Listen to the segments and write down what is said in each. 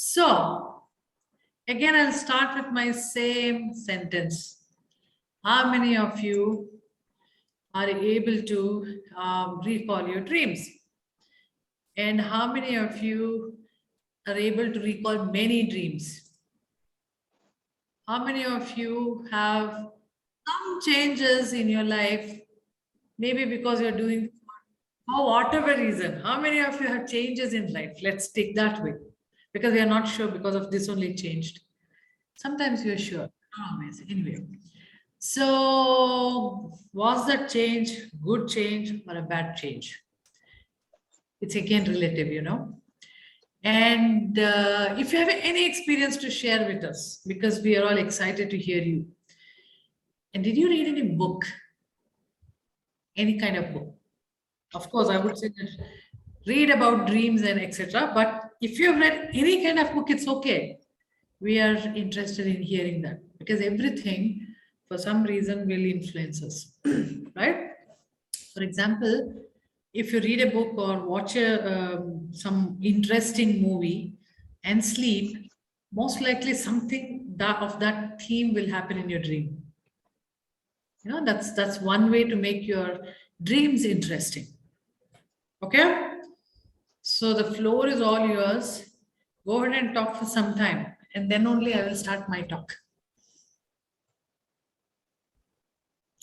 So, again, I'll start with my same sentence. How many of you are able to recall your dreams? And how many of you are able to recall many dreams? How many of you have some changes in your life? Maybe because you're doing, for whatever reason. How many of you have changes in life? Let's take that way. Because we are not sure because of this only changed. Sometimes you're sure. Not always. Anyway. So, was that change good change or a bad change? It's again relative. And if you have any experience to share with us, because we are all excited to hear you. And did you read any book? Any kind of book? Of course, I would say that read about dreams and etc. But if you have read any kind of book, it's okay. We are interested in hearing that because everything, for some reason, will influence us, right? For example, if you read a book or watch some interesting movie and sleep, most likely something of that theme will happen in your dream. That's one way to make your dreams interesting. Okay, so the floor is all yours. Go ahead and talk for some time, and then only I will start my talk.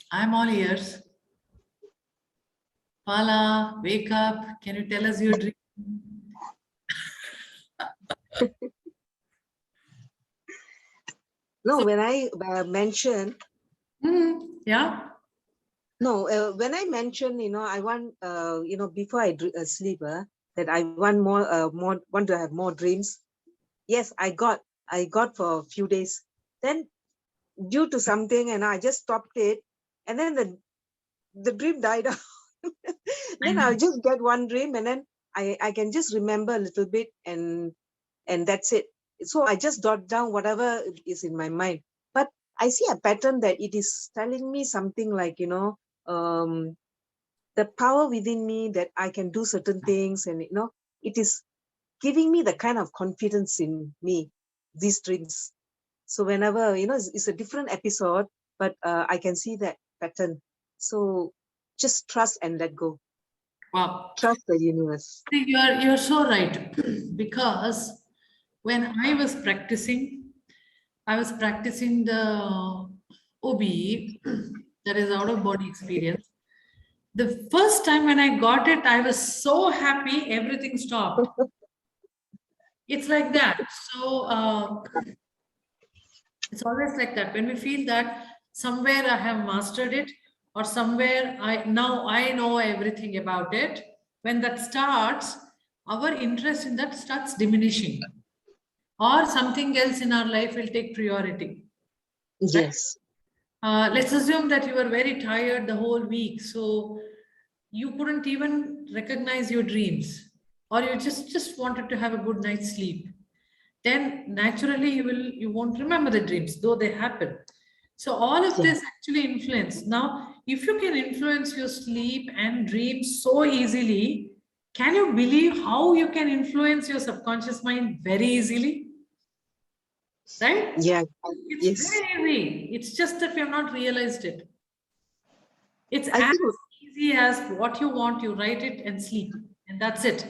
I'm all ears. Pala, wake up. Can you tell us your dream? No, when I mentioned, Yeah. no, when I mentioned, I want, before I sleep, that I want want to have more dreams. Yes, I got for a few days. Then, due to something, and I just stopped it, and then the dream died out. Then I'll just get one dream, and then I can just remember a little bit, and that's it. So I just jot down whatever is in my mind. But I see a pattern that it is telling me something like, the power within me that I can do certain things, and it is giving me the kind of confidence in me, these dreams. So whenever, it's a different episode, but I can see that pattern. So just trust and let go. Wow. Trust the universe. You're so right. Because when I was practicing the OBE, that is out of body experience. The first time when I got it, I was so happy, everything stopped. It's like that. So it's always like that. When we feel that somewhere I have mastered it, or somewhere I know everything about it, when that starts, our interest in that starts diminishing, or something else in our life will take priority. Right? Yes. Let's assume that you were very tired the whole week, so you couldn't even recognize your dreams, or you just wanted to have a good night's sleep. Then naturally you won't remember the dreams, though they happen. So all of this actually influence. Now, if you can influence your sleep and dreams so easily, can you believe how you can influence your subconscious mind very easily? Right? Yeah. It's Yes. very easy. It's just that we have not realized it. It's I as think, easy as what you want, you write it and sleep. And that's it.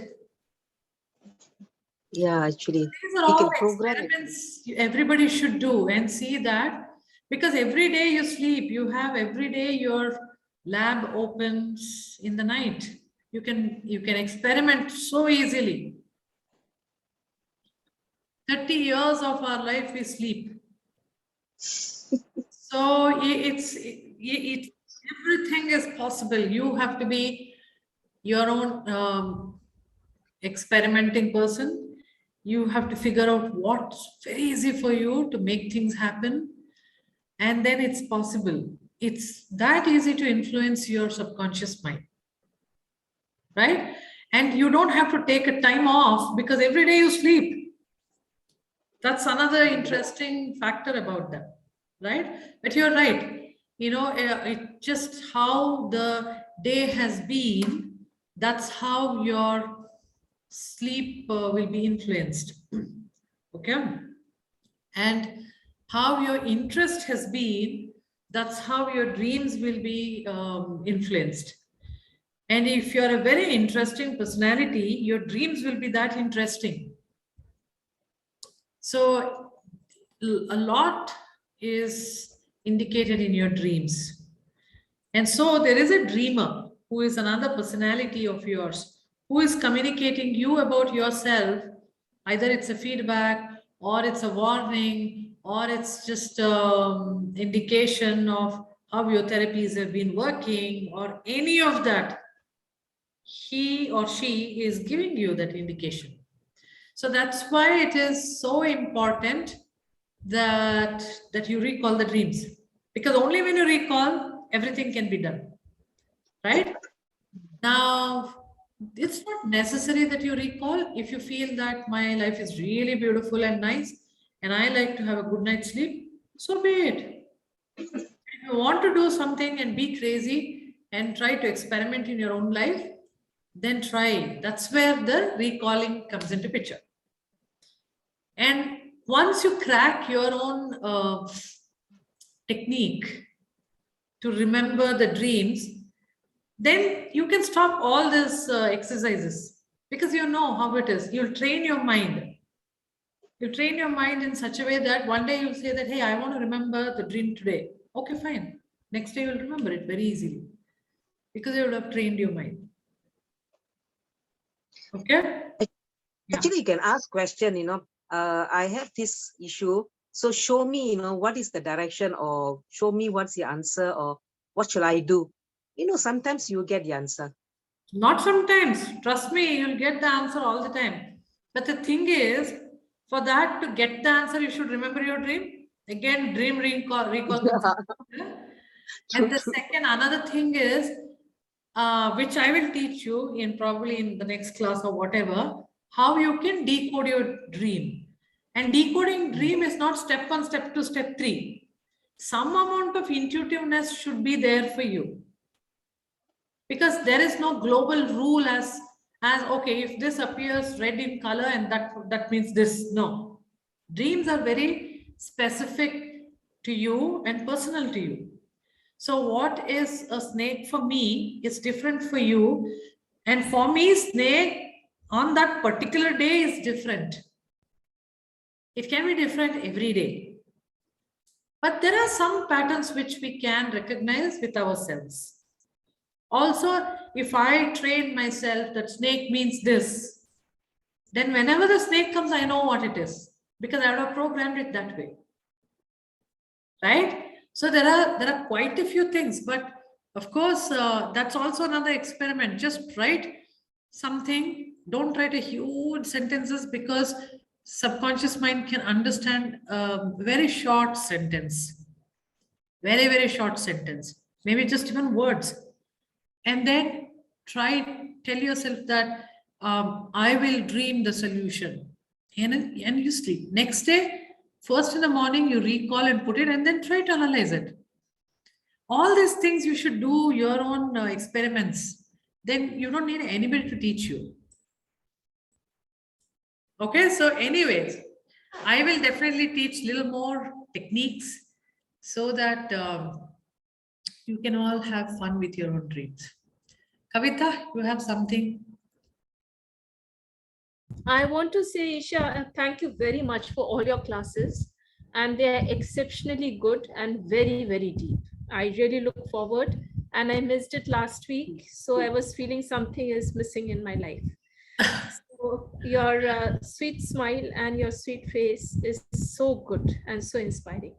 yeah, actually, These are we all can program it. experiments everybody should do and see that, because every day you sleep, you have every day your lab opens in the night. You can experiment so easily. 30 years of our life we sleep. So it's everything is possible. You have to be your own experimenting person. You have to figure out what's very easy for you to make things happen, and then it's possible. It's that easy to influence your subconscious mind, right? And you don't have to take a time off because every day you sleep. That's another interesting factor about that, right? But you're right. It just how the day has been, that's how your sleep will be influenced. Okay. And how your interest has been, that's how your dreams will be influenced. And if you're a very interesting personality, your dreams will be that interesting. So a lot is indicated in your dreams. And so there is a dreamer who is another personality of yours who is communicating you about yourself. Either it's a feedback or it's a warning or it's just indication of how your therapies have been working or any of that. He or she is giving you that indication. So that's why it is so important that you recall the dreams, because only when you recall, everything can be done, right? Now, it's not necessary that you recall. If you feel that my life is really beautiful and nice and I like to have a good night's sleep, so be it. If you want to do something and be crazy and try to experiment in your own life, then try. That's where the recalling comes into picture. And once you crack your own technique to remember the dreams, then you can stop all these exercises, because you know how it is. You'll train your mind. You train your mind in such a way that one day you'll say that, hey, I want to remember the dream today. Okay, fine. Next day you'll remember it very easily because you would have trained your mind. Okay? Yeah. Actually, you can ask question, I have this issue. So show me, what is the direction, or show me what's the answer, or what should I do? Sometimes you get the answer. Not sometimes. Trust me, you'll get the answer all the time. But the thing is, for that to get the answer, you should remember your dream. Again, dream recall. And the second, another thing is, which I will teach you in probably in the next class or whatever, how you can decode your dream. And decoding dream is not step 1, step 2, step 3. Some amount of intuitiveness should be there for you. Because there is no global rule as okay, if this appears red in color and that means this. No. Dreams are very specific to you and personal to you. So what is a snake for me is different for you. And for me, snake on that particular day is different. It can be different every day. But there are some patterns which we can recognize with ourselves. Also, if I train myself that snake means this, then whenever the snake comes, I know what it is because I would have programmed it that way. Right? So there are quite a few things, but of course, that's also another experiment. Just write something. Don't write a huge sentences, because subconscious mind can understand a very short sentence. Very, very short sentence. Maybe just even words. And then tell yourself that I will dream the solution, and you sleep. Next day, first in the morning, you recall and put it, and then try to analyze it. All these things you should do your own experiments. Then you don't need anybody to teach you. Okay, so anyways, I will definitely teach little more techniques so that you can all have fun with your own dreams. Kavita, you have something? I want to say, Isha, thank you very much for all your classes. And they are exceptionally good and very, very deep. I really look forward. And I missed it last week. So I was feeling something is missing in my life. So your sweet smile and your sweet face is so good and so inspiring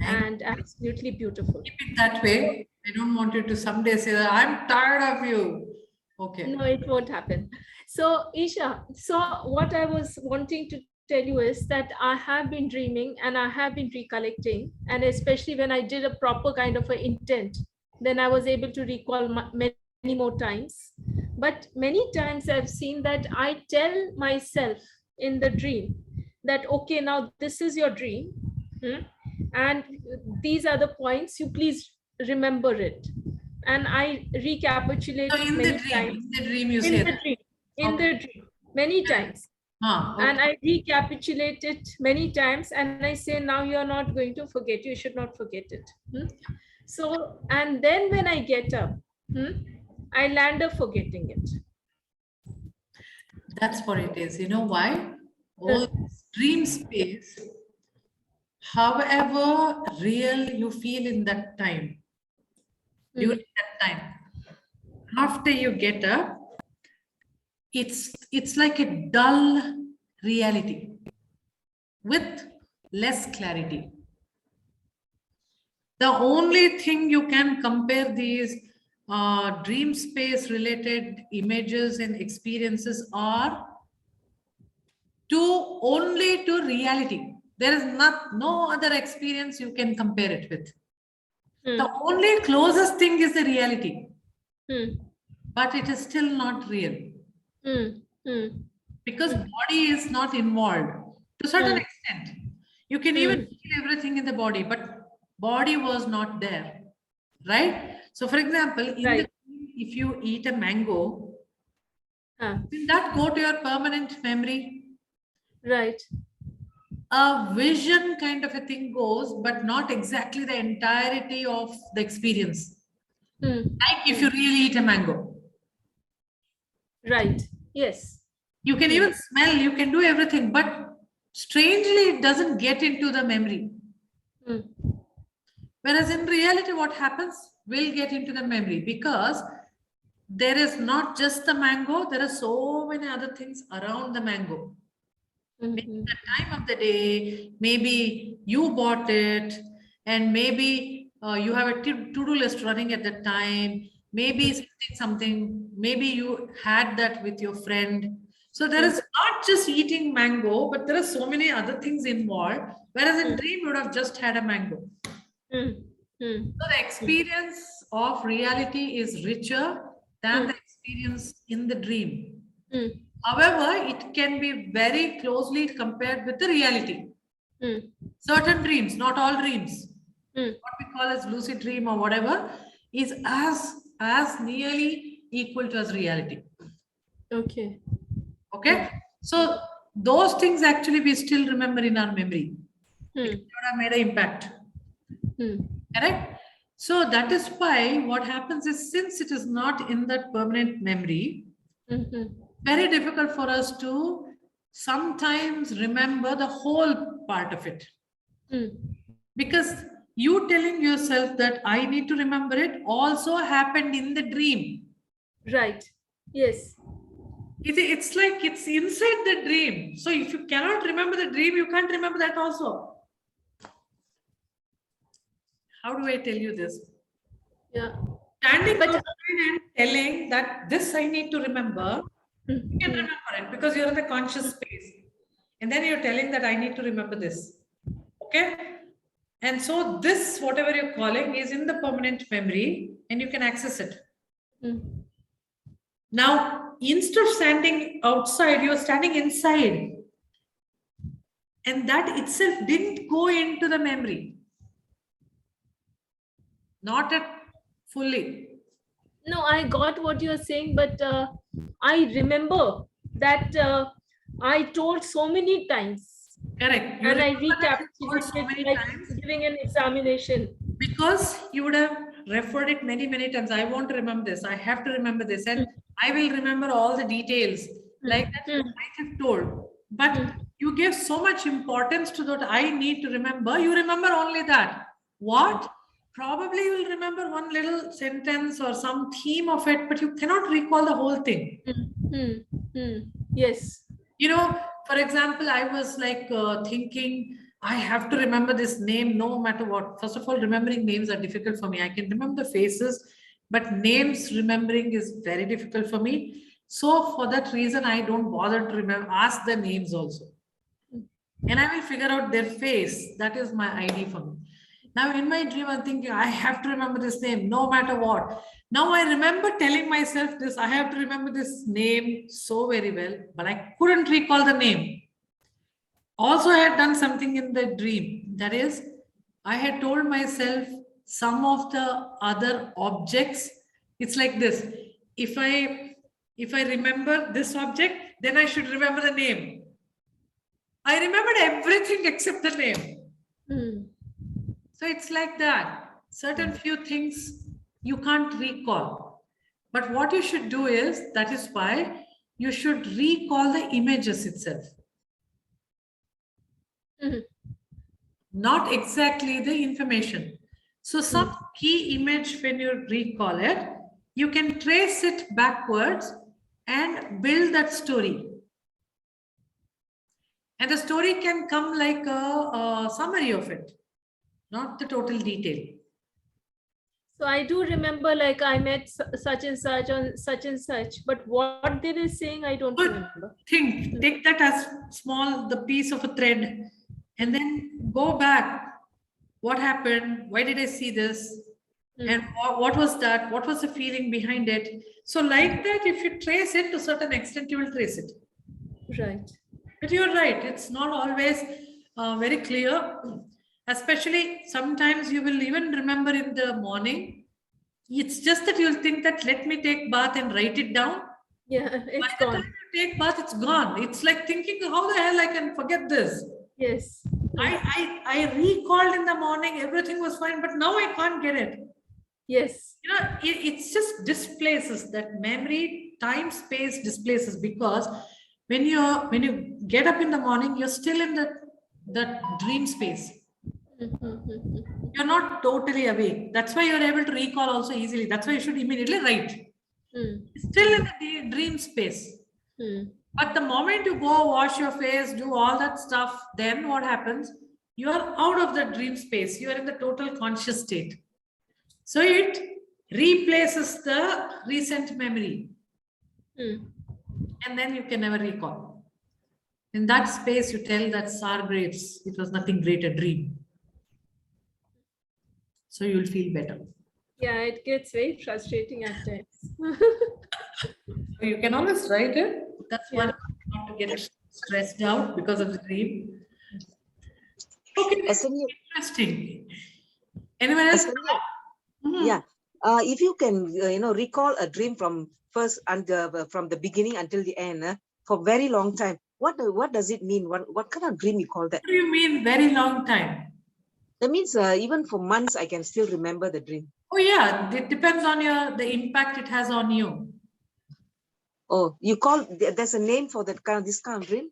and absolutely beautiful. Keep it that way. I don't want you to someday say that I'm tired of you. Okay. No, it won't happen. So Isha, so what I was wanting to tell you is that I have been dreaming and I have been recollecting, and especially when I did a proper kind of an intent, then I was able to recall many more times. But many times I've seen that I tell myself in the dream that, okay, now this is your dream. And these are the points, you please remember it. And I recapitulate So in many the dream, times. in the dream you say that. In the dream, many times. And I recapitulate it many times and I say, now you're not going to forget, you should not forget it. So, and then when I get up, I land up forgetting it. That's what it is. You know why? All dream space, however real you feel in that time, during that time, after you get up, it's like a dull reality with less clarity. The only thing you can compare these dream space related images and experiences are only to reality. There is no other experience you can compare it with. The only closest thing is the reality, but it is still not real because body is not involved to a certain extent. You can even feel everything in the body, but body was not there, right? So, for example, if you eat a mango, will that go to your permanent memory? Right. A vision kind of a thing goes, but not exactly the entirety of the experience. Like if you really eat a mango. Right. Yes. You can even smell, you can do everything, but strangely, it doesn't get into the memory. Whereas in reality, what happens will get into the memory because there is not just the mango, there are so many other things around the mango. Maybe the time of the day, maybe you bought it, and maybe you have a to-do list running at the time, maybe something, maybe you had that with your friend. So there is not just eating mango, but there are so many other things involved. Whereas in dream, you would have just had a mango. So the experience of reality is richer than the experience in the dream. However, it can be very closely compared with the reality. Certain dreams, not all dreams, what we call as lucid dream or whatever, is as nearly equal to as reality. Okay. Okay. So those things actually we still remember in our memory. It would have made an impact. Correct? So that is why what happens is, since it is not in that permanent memory, very difficult for us to sometimes remember the whole part of it. Because you telling yourself that I need to remember it also happened in the dream. Right. Yes. It's like it's inside the dream. So if you cannot remember the dream, you can't remember that also. How do I tell you this? Yeah. Standing outside and telling that this I need to remember, you can remember it because you're in the conscious space. And then you're telling that I need to remember this. Okay? And so this, whatever you're calling, is in the permanent memory and you can access it. Now, instead of standing outside, you're standing inside. And that itself didn't go into the memory. Not at fully. No, I got what you're saying, but I remember that I told so many times. Correct. And I recapitulated like giving an examination. Because you would have referred it many, many times. I want to remember this. I have to remember this. And I will remember all the details like that you might have told. But you gave so much importance to that I need to remember. You remember only that. What? Probably you will remember one little sentence or some theme of it, but you cannot recall the whole thing. Yes. You know, for example, I was like thinking, I have to remember this name no matter what. First of all, remembering names are difficult for me. I can remember the faces, but names remembering is very difficult for me. So for that reason, I don't bother to ask the names also. And I will figure out their face. That is my ID for me. Now in my dream, I'm thinking, I have to remember this name no matter what. Now I remember telling myself this, I have to remember this name so very well, but I couldn't recall the name. Also, I had done something in the dream. That is, I had told myself some of the other objects. It's like this. If I If I remember this object, then I should remember the name. I remembered everything except the name. Mm. So it's like that. Certain few things you can't recall. But what you should do is, that is why you should recall the images itself. Mhm. Not exactly the information. So some key image, when you recall it, you can trace it backwards and build that story. And the story can come like a summary of it, not the total detail. So I do remember, like, I met such and such on such and such, but what they were saying, I don't But remember. take that as small, the piece of a thread, and then go back. What happened? Why did I see this? And what was that? What was the feeling behind it? So like that, if you trace it to a certain extent, you will trace it. Right. But you're right, it's not always very clear. Especially sometimes you will even remember in the morning. It's just that you'll think that let me take bath and write it down. Yeah, By it's the time gone. you take bath, it's gone. It's like thinking, how the hell I can forget this? Yes. I recalled in the morning, everything was fine, but now I can't get it. Yes. You know, it's just displaces that memory, time, space displaces, because when you get up in the morning, you're still in that dream space. You're not totally awake. That's why you're able to recall also easily. That's why you should immediately write. Still in the dream space. But the moment you go wash your face, do all that stuff, then what happens? You are out of the dream space. You are in the total conscious state. So it replaces the recent memory. And then you can never recall. In that space, you tell that Sar Graves, it was nothing great, a dream. So you'll feel better. Yeah, it gets very frustrating at times. So you can always write it. That's Yeah. one, not to get stressed out because of the dream. Okay, SMU, interesting. Anyone else? SMU, Mhm. yeah. If you can, recall a dream from from the beginning until the end, for very long time, what does it mean? What kind of dream you call that? What do you mean very long time? That means even for months, I can still remember the dream. Oh yeah, it depends on the impact it has on you. Oh, there's a name for this kind of dream?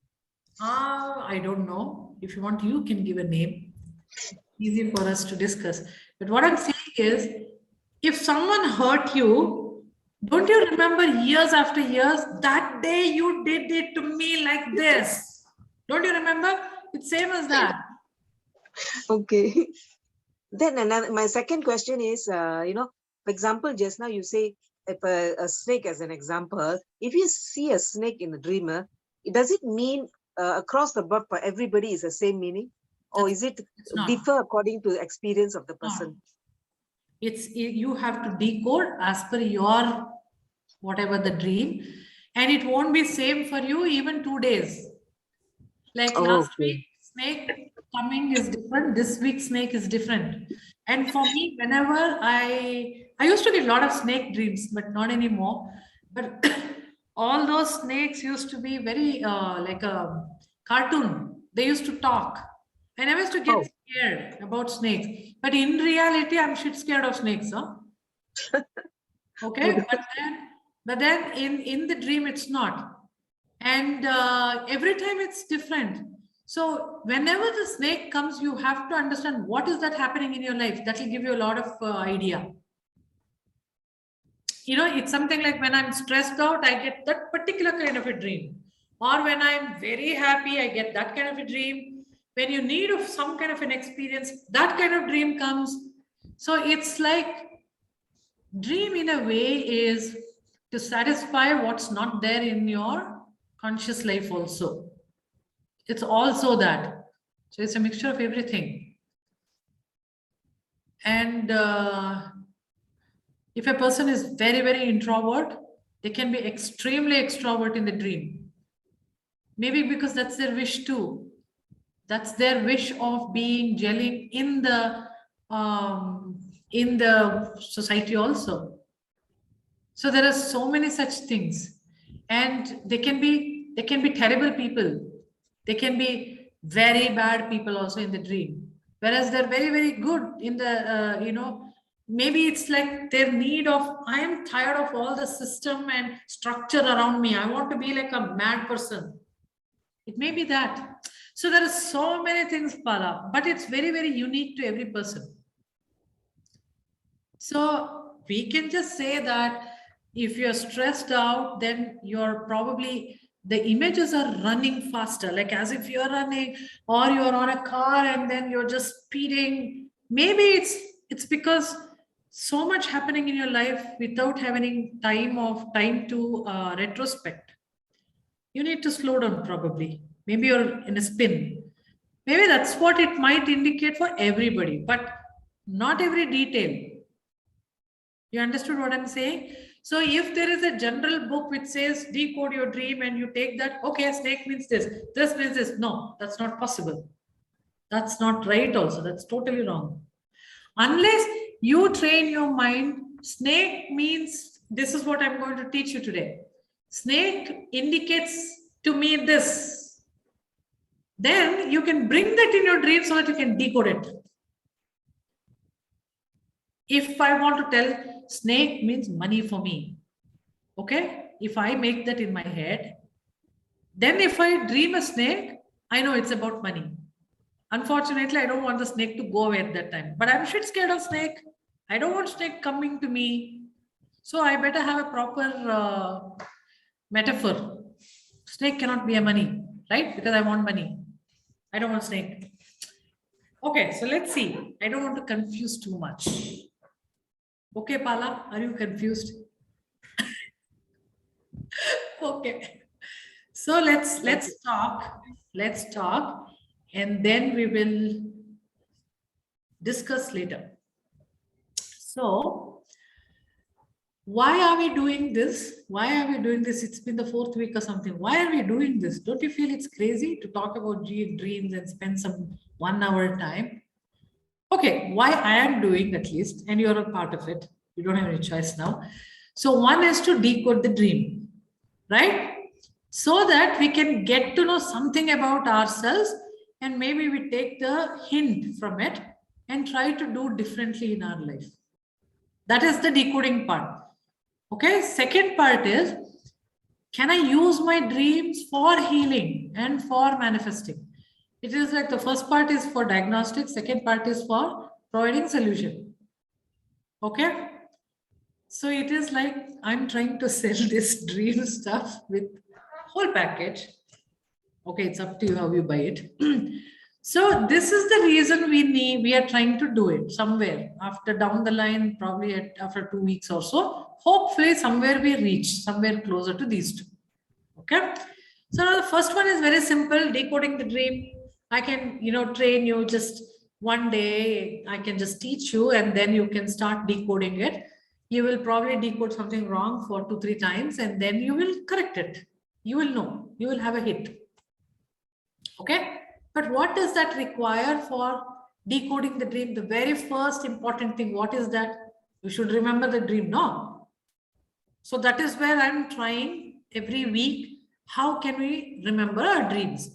I don't know. If you want, you can give a name. Easy for us to discuss. But what I'm saying is, if someone hurt you, don't you remember years after years, that day you did it to me like this? Don't you remember? It's same as that. Okay. Then my second question is, for example, just now you say if a snake as an example, if you see a snake in a dreamer, does it mean across the board for everybody is the same meaning? Or is it It's not. differ according to the experience of the No. person? You have to decode as per your whatever the dream, and it won't be same for you even 2 days. Like last week, snake coming is different. This week, snake is different. And for me, whenever I used to get a lot of snake dreams, but not anymore. But all those snakes used to be very like a cartoon. They used to talk. And I used to get scared about snakes. But in reality, I'm shit scared of snakes, huh? Okay, but then in the dream, it's not. And every time it's different. So whenever the snake comes, you have to understand what is that happening in your life. That will give you a lot of idea. You know, it's something like when I'm stressed out, I get that particular kind of a dream. Or when I'm very happy, I get that kind of a dream. When you need of some kind of an experience, that kind of dream comes. So it's like dream in a way is to satisfy what's not there in your conscious life also. It's also that. So it's a mixture of everything. And if a person is very, very introvert, they can be extremely extrovert in the dream. Maybe because that's their wish too. That's their wish of being gelling in the society also. So there are so many such things. And they can be terrible people. They can be very bad people also in the dream. Whereas they're very, very good in the, maybe it's like their need of, I am tired of all the system and structure around me. I want to be like a mad person. It may be that. So there are so many things, Pala, but it's very, very unique to every person. So we can just say that if you're stressed out, then you're probably, the images are running faster, like as if you're running or you're on a car and then you're just speeding. Maybe it's because so much happening in your life without having time to retrospect. You need to slow down probably. Maybe you're in a spin. Maybe that's what it might indicate for everybody, but not every detail. You understood what I'm saying? So if there is a general book which says decode your dream and you take that, okay, snake means this means this. No, that's not possible. That's not right also. That's totally wrong. Unless you train your mind, snake means this is what I'm going to teach you today. Snake indicates to me this. Then you can bring that in your dream so that you can decode it. If I want to tell snake means money for me, okay? If I make that in my head, then if I dream a snake, I know it's about money. Unfortunately, I don't want the snake to go away at that time. But I'm shit scared of snake. I don't want snake coming to me. So I better have a proper metaphor. Snake cannot be a money, right? Because I want money. I don't want snake. Okay, so let's see. I don't want to confuse too much. Okay, Pala, are you confused? Okay. So let's talk. Let's talk, and then we will discuss later. So, why are we doing this? Why are we doing this? It's been the 4th week or something. Why are we doing this? Don't you feel it's crazy to talk about dreams and spend some 1 hour time? Okay, why I am doing at least, and you're a part of it. You don't have any choice now. So one is to decode the dream, right? So that we can get to know something about ourselves and maybe we take the hint from it and try to do differently in our life. That is the decoding part. Okay, second part is, can I use my dreams for healing and for manifesting? It is like the first part is for diagnostic, second part is for providing solution. Okay. So it is like I'm trying to sell this dream stuff with whole package. Okay, it's up to you how you buy it. So this is the reason we are trying to do it somewhere after down the line, probably after 2 weeks or so. Hopefully somewhere we reach somewhere closer to these two. Okay. So now the first one is very simple, decoding the dream. I can, train you just one day. I can just teach you and then you can start decoding it. You will probably decode something wrong for 2-3 times and then you will correct it. You will know, you will have a hit. Okay. But what does that require for decoding the dream? The very first important thing, what is that? You should remember the dream. No. So that is where I'm trying every week. How can we remember our dreams?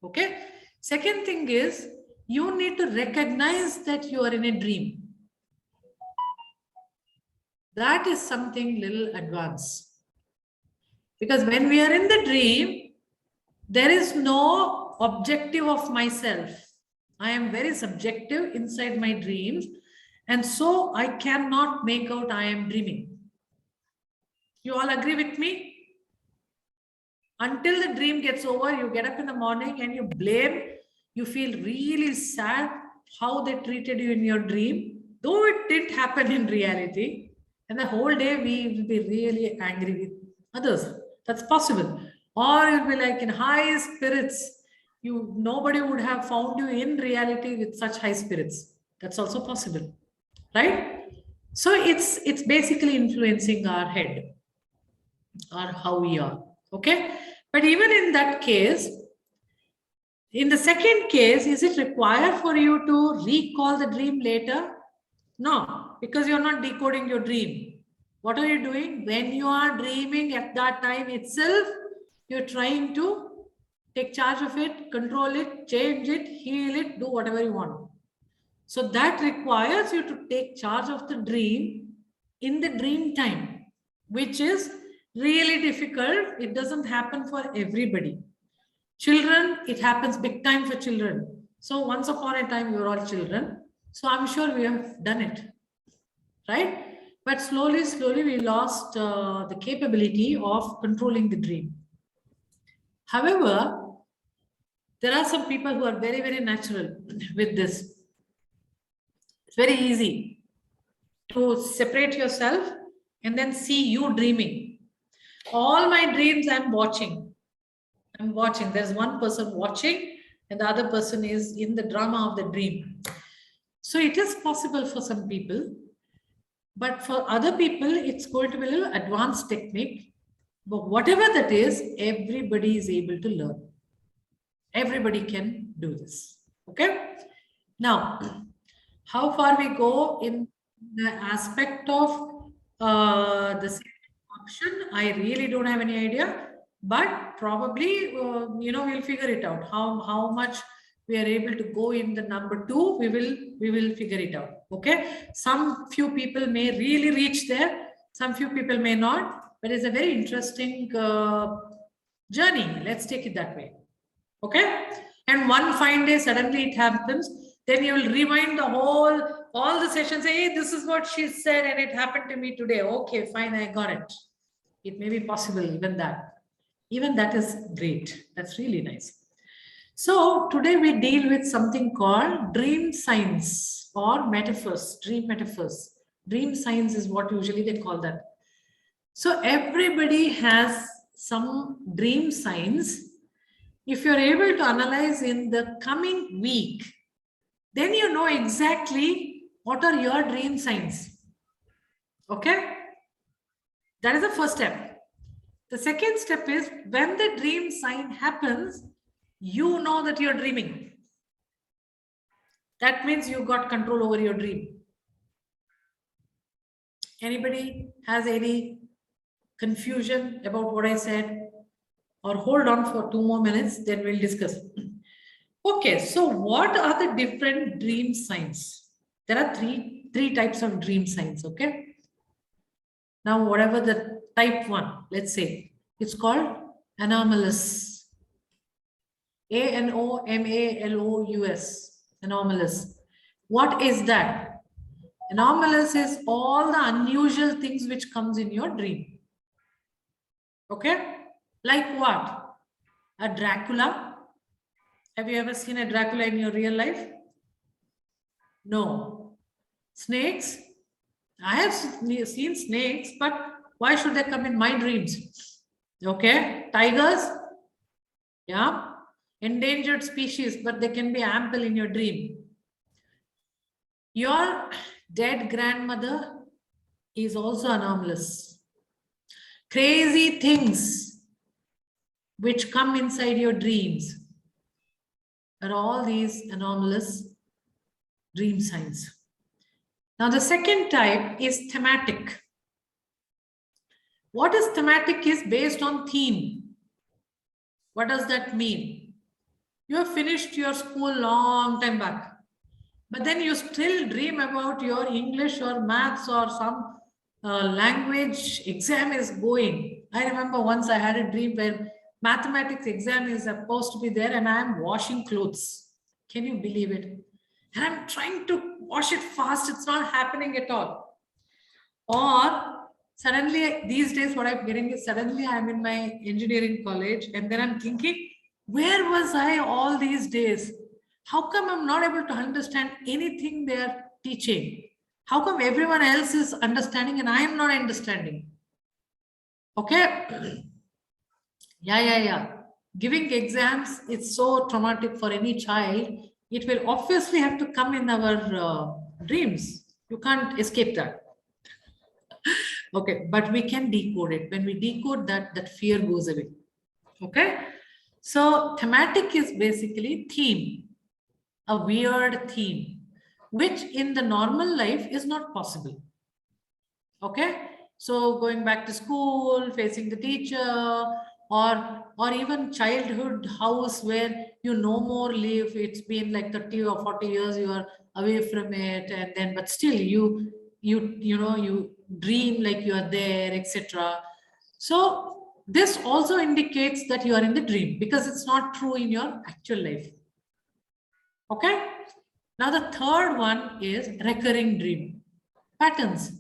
Okay. Second thing is, you need to recognize that you are in a dream. That is something little advanced. Because when we are in the dream, there is no objective of myself. I am very subjective inside my dreams. And so I cannot make out I am dreaming. You all agree with me? Until the dream gets over, you get up in the morning and you blame, you feel really sad how they treated you in your dream, though it didn't happen in reality. And the whole day we will be really angry with others. That's possible. Or you'll be like in high spirits. Nobody would have found you in reality with such high spirits. That's also possible, right? So it's basically influencing our head or how we are. Okay. But even in that case, in the second case, is it required for you to recall the dream later? No, because you're not decoding your dream. What are you doing? When you are dreaming at that time itself, you're trying to take charge of it, control it, change it, heal it, do whatever you want. So that requires you to take charge of the dream in the dream time, which is really difficult. It doesn't happen for everybody. Children, it happens big time for children. So once upon a time, we were all children. So I'm sure we have done it, right? But slowly, slowly, we lost the capability of controlling the dream. However, there are some people who are very, very natural with this. It's very easy to separate yourself and then see you dreaming. All my dreams I'm watching. I'm watching. There's one person watching and the other person is in the drama of the dream. So it is possible for some people, but for other people, it's going to be a little advanced technique. But whatever that is, everybody is able to learn. Everybody can do this. Okay. Now, how far we go in the aspect of the option, I really don't have any idea. But probably, we'll figure it out. How much we are able to go in the number 2, we will figure it out. Okay. Some few people may really reach there. Some few people may not. But it's a very interesting journey. Let's take it that way. Okay. And one fine day, suddenly it happens. Then you will rewind all the sessions. Say, hey, this is what she said, and it happened to me today. Okay, fine, I got it. It may be possible, even that. Even that is great. That's really nice. So today we deal with something called dream science or metaphors, dream metaphors. Dream science is what usually they call that. So everybody has some dream science. If you're able to analyze in the coming week, then you know exactly what are your dream signs. Okay? That is the first step. The second step is when the dream sign happens, you know that you're dreaming. That means you got control over your dream. Anybody has any confusion about what I said? Or hold on for 2 more minutes, then we'll discuss. Okay, so what are the different dream signs? There are three types of dream signs, okay? Now, whatever the type 1, let's say, it's called anomalous. ANOMALOUS, anomalous. What is that? Anomalous is all the unusual things which comes in your dream. Okay? Like what? A Dracula. Have you ever seen a Dracula in your real life? No. Snakes? I have seen snakes, but why should they come in my dreams? Okay. Tigers? Yeah. Endangered species, but they can be ample in your dream. Your dead grandmother is also anomalous. Crazy things which come inside your dreams are all these anomalous dream signs. Now, the second type is thematic. What is thematic is based on theme. What does that mean? You have finished your school long time back, but then you still dream about your English or maths or some language exam is going. I remember once I had a dream where mathematics exam is supposed to be there and I am washing clothes. Can you believe it? And I'm trying to wash it fast. It's not happening at all. Or suddenly these days what I'm getting is suddenly I'm in my engineering college and then I'm thinking, where was I all these days? How come I'm not able to understand anything they're teaching? How come everyone else is understanding and I am not understanding? Okay. Yeah. Giving exams is so traumatic for any child. It will obviously have to come in our dreams. You can't escape that. Okay, but we can decode it. When we decode that, that fear goes away. Okay. So thematic is basically theme, a weird theme, which in the normal life is not possible. Okay. So going back to school, facing the teacher, or even childhood house where you no more live. It's been like 30 or 40 years you are away from it, and then but still you dream like you are there, etc. So this also indicates that you are in the dream because it's not true in your actual life. Okay. Now the third one is recurring dream patterns,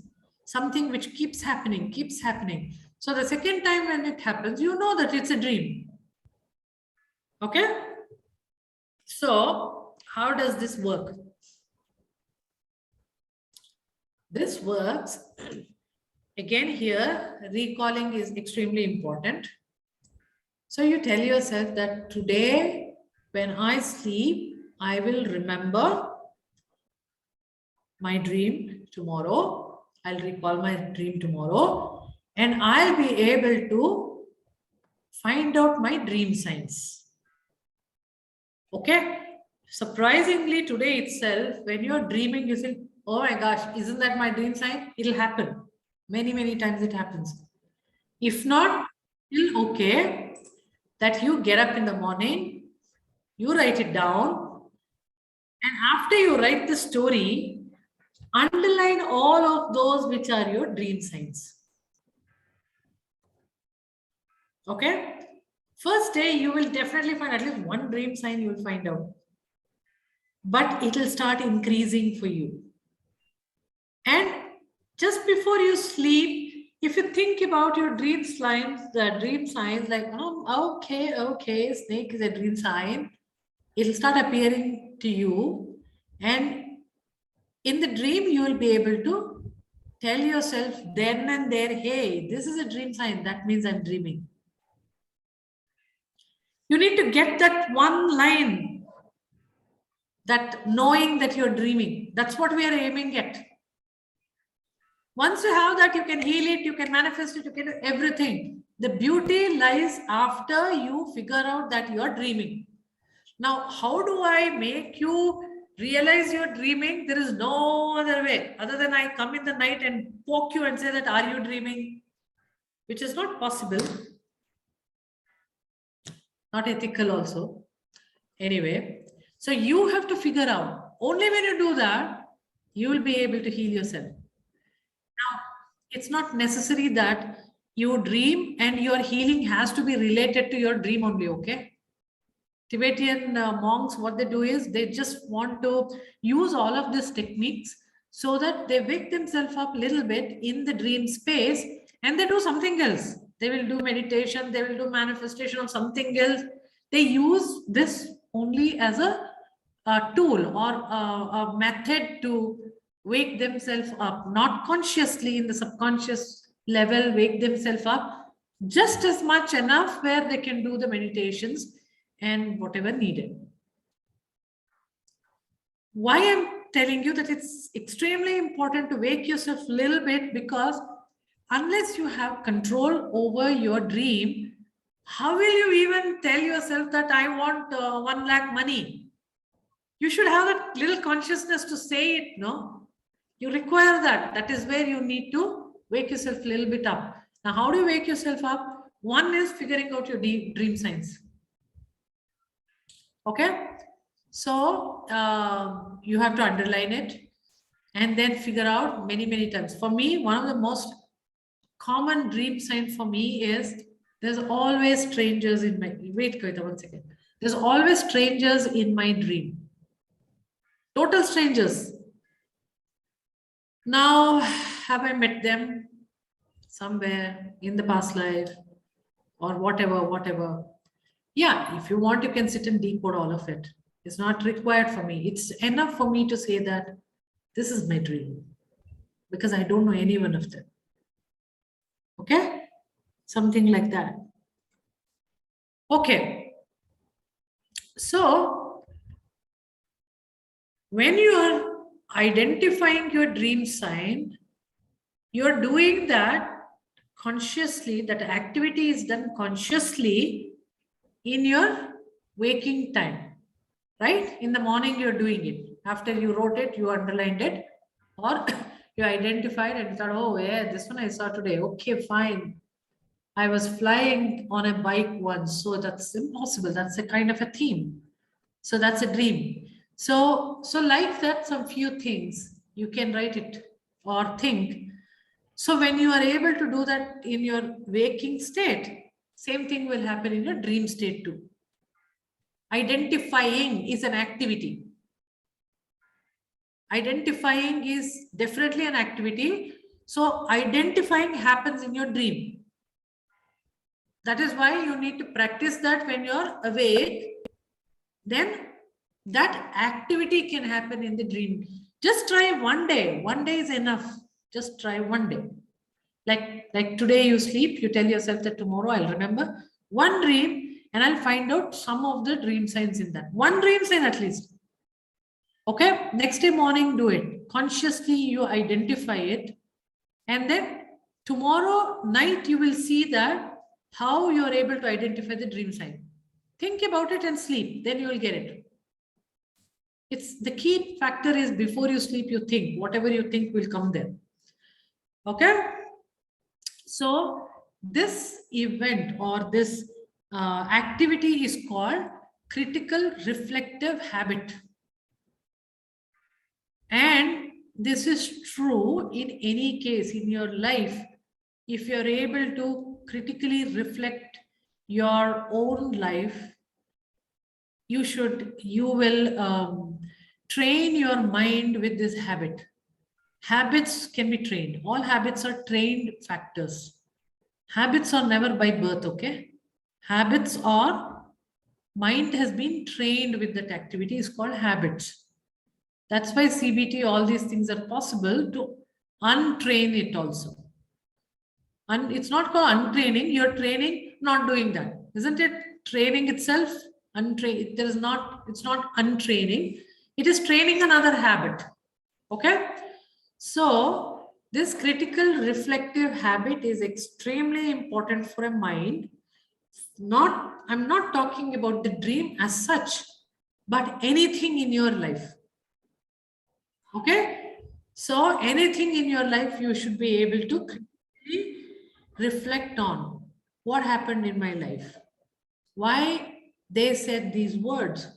something which keeps happening, keeps happening. So the second time when it happens, you know that it's a dream. Okay. So how does this work? This works. Again, here, recalling is extremely important. So you tell yourself that today, when I sleep, I will remember my dream tomorrow. I'll recall my dream tomorrow, and I'll be able to find out my dream signs. Okay? Surprisingly, today itself, when you're dreaming, you think, oh my gosh, isn't that my dream sign? It'll happen. Many, many times it happens. If not, still okay that you get up in the morning, you write it down, and after you write the story, underline all of those which are your dream signs. Okay? First day, you will definitely find at least one dream sign you will find out. But it will start increasing for you. And just before you sleep, if you think about your dream signs, the dream signs like, oh, okay, snake is a dream sign, it'll start appearing to you. And in the dream, you will be able to tell yourself then and there, hey, this is a dream sign. That means I'm dreaming. You need to get that one line, that knowing that you're dreaming. That's what we are aiming at. Once you have that, you can heal it, you can manifest it, you can do everything. The beauty lies after you figure out that you're dreaming. Now, how do I make you realize you're dreaming? There is no other way other than I come in the night and poke you and say that, are you dreaming? Which is not possible. Not ethical also. Anyway, so you have to figure out. Only when you do that, you will be able to heal yourself. Now, it's not necessary that you dream and your healing has to be related to your dream only, okay? Tibetan monks, what they do is they just want to use all of these techniques so that they wake themselves up a little bit in the dream space and they do something else. They will do meditation, they will do manifestation of something else. They use this only as a tool or a method to wake themselves up, not consciously in the subconscious level, wake themselves up just as much enough where they can do the meditations and whatever needed. Why I'm telling you that it's extremely important to wake yourself a little bit, because unless you have control over your dream, how will you even tell yourself that I want 1 lakh money? You should have that little consciousness to say it, no? You require that. That is where you need to wake yourself a little bit up. Now, how do you wake yourself up? One is figuring out your dream signs. Okay? So, you have to underline it and then figure out many, many times. For me, one of the most common dream sign for me is there's always strangers in my, wait, Kavita, 1 second. There's always strangers in my dream. Total strangers. Now, have I met them somewhere in the past life or whatever? Yeah, if you want, you can sit and decode all of it. It's not required for me. It's enough for me to say that this is my dream because I don't know any one of them. Okay? Something like that. Okay. So, when you are identifying your dream sign, you're doing that consciously, that activity is done consciously in your waking time, right? In the morning, you're doing it. After you wrote it, you underlined it, or You identified and thought, oh yeah, this one I saw today. Okay, fine. I was flying on a bike once, so that's impossible. That's a kind of a theme. So that's a dream. So like that, some few things you can write it or think. So when you are able to do that in your waking state, same thing will happen in your dream state too. Identifying is an activity. Identifying is definitely an activity. So identifying happens in your dream. That is why you need to practice that when you're awake. Then that activity can happen in the dream. Just try one day. One day is enough. Just try one day. Like today you sleep, you tell yourself that tomorrow I'll remember one dream and I'll find out some of the dream signs in that. One dream sign at least. Okay, next day morning, do it. Consciously, you identify it. And then tomorrow night, you will see that how you're able to identify the dream sign. Think about it and sleep. Then you will get it. It's the key factor is before you sleep, you think. Whatever you think will come there. Okay? So this event or this activity is called critical reflective habit. And this is true in any case in your life. If you're able to critically reflect your own life, you will train your mind with this habit. Habits can be trained. All habits are trained factors. Habits are never by birth, okay? Habits are, mind has been trained with that activity is called habits. That's why CBT, all these things are possible to untrain it also. And it's not called untraining, you're training, not doing that. Isn't it training itself? It's not untraining, it is training another habit. Okay? So this critical reflective habit is extremely important for a mind. I'm not talking about the dream as such, but anything in your life. Okay, so anything in your life you should be able to reflect on what happened in my life, why they said these words.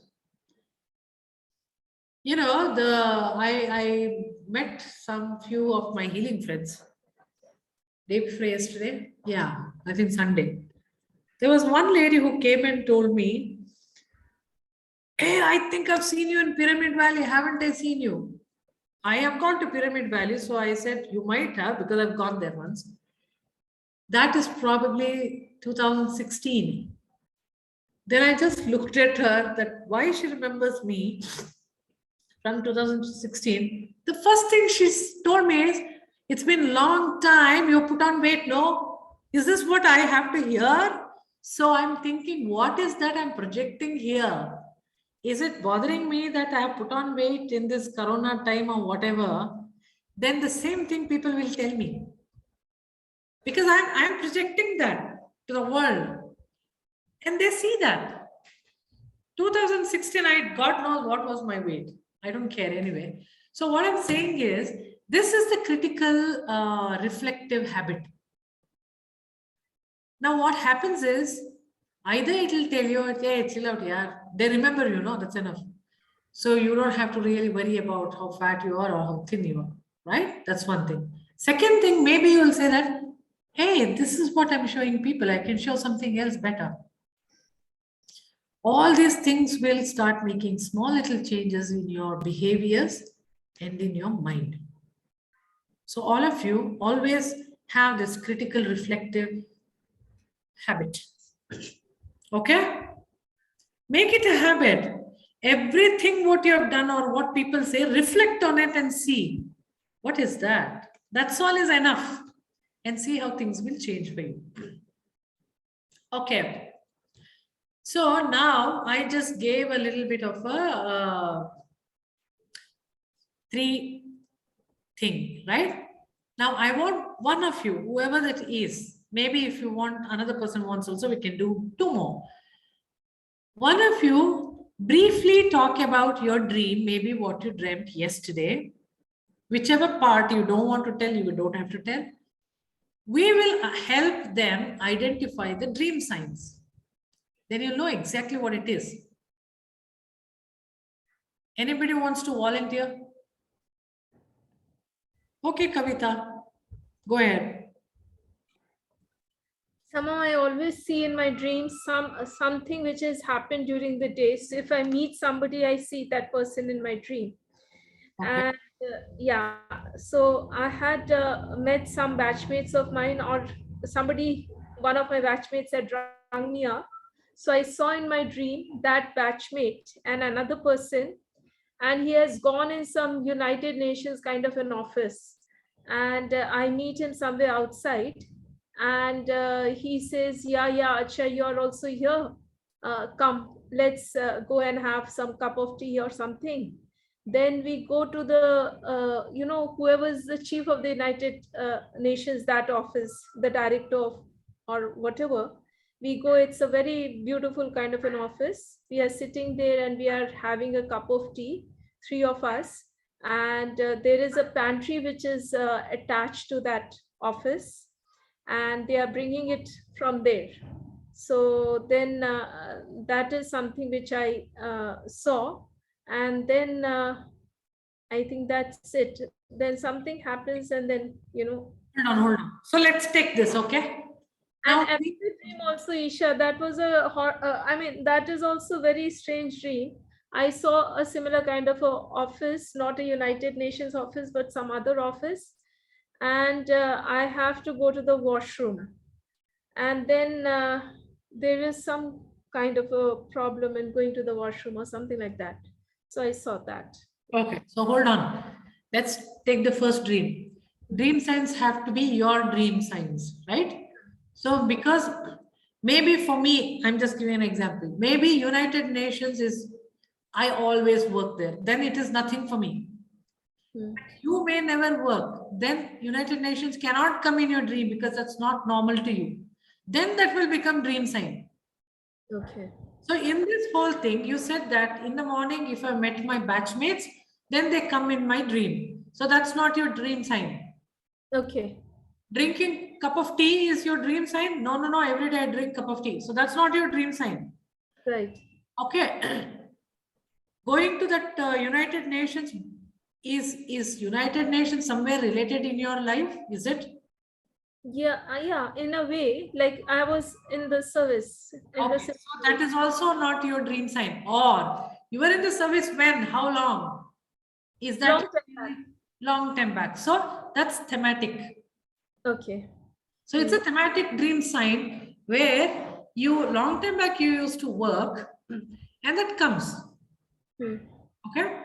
You know, I met some few of my healing friends day before yesterday. Yeah, I think Sunday. There was one lady who came and told me, hey, I think I've seen you in Pyramid Valley. Haven't I seen you? I have gone to Pyramid Valley, so I said, you might have, because I've gone there once. That is probably 2016. Then I just looked at her, that why she remembers me from 2016. The first thing she told me is, it's been a long time, you put on weight, no? Is this what I have to hear? So I'm thinking, what is that I'm projecting here? Is it bothering me that I have put on weight in this Corona time or whatever? Then the same thing people will tell me. Because I'm projecting that to the world. And they see that. 2016, God knows what was my weight. I don't care anyway. So what I'm saying is, this is the critical reflective habit. Now what happens is, either it will tell you, hey, chill out, yeah. They remember you, no, that's enough. So you don't have to really worry about how fat you are or how thin you are, right? That's one thing. Second thing, maybe you will say that, hey, this is what I'm showing people. I can show something else better. All these things will start making small little changes in your behaviors and in your mind. So all of you always have this critical reflective habit. Okay? Make it a habit. Everything what you have done or what people say, reflect on it and see. What is that? That's all is enough. And see how things will change for you. Okay. So now I just gave a little bit of a 3 thing, right? Now I want one of you, whoever that is, maybe if you want another person wants also, we can do 2 more. One of you briefly talk about your dream, maybe what you dreamt yesterday, whichever part you don't want to tell, you don't have to tell. We will help them identify the dream signs. Then you'll know exactly what it is. Anybody wants to volunteer? Okay, Kavita, go ahead. Somehow I always see in my dreams something which has happened during the day. So if I meet somebody, I see that person in my dream. Okay. And yeah, so I had met some batchmates of mine, or somebody, one of my batchmates had rung me up. So I saw in my dream that batchmate and another person, and he has gone in some United Nations kind of an office. And I meet him somewhere outside, and he says, yeah, Acha, you're also here. Come, let's go and have some cup of tea or something. Then we go to the, whoever's the chief of the United Nations, that office, the director of, or whatever. We go, it's a very beautiful kind of an office. We are sitting there and we are having a cup of tea, three of us. And there is a pantry which is attached to that office, and they are bringing it from there. So then that is something which I saw. And then I think that's it. Then something happens, and then, Hold on. So let's take this, okay? Now, and the dream also, Isha, that was that is also very strange dream. I saw a similar kind of a office, not a United Nations office, but some other office. And I have to go to the washroom. And then there is some kind of a problem in going to the washroom or something like that. So I saw that. okay, so hold on. Let's take the first dream. Dream signs have to be your dream signs, right? So because maybe for me, I'm just giving an example. Maybe United Nations is, I always work there. Then it is nothing for me. You may never work. Then United Nations cannot come in your dream because that's not normal to you. Then that will become dream sign. Okay. So in this whole thing, you said that in the morning, if I met my batchmates, then they come in my dream. So that's not your dream sign. Okay. Drinking cup of tea is your dream sign? No. Every day I drink cup of tea. So that's not your dream sign. Right. Okay. Going to that United Nations, is United Nations somewhere related in your life? Is it? Yeah, in a way, like I was in the service. Okay, so that is also not your dream sign. Or you were in the service when? How long? Is that long time back? So that's thematic. Okay. So it's a thematic dream sign where you long time back you used to work, and that comes. Okay.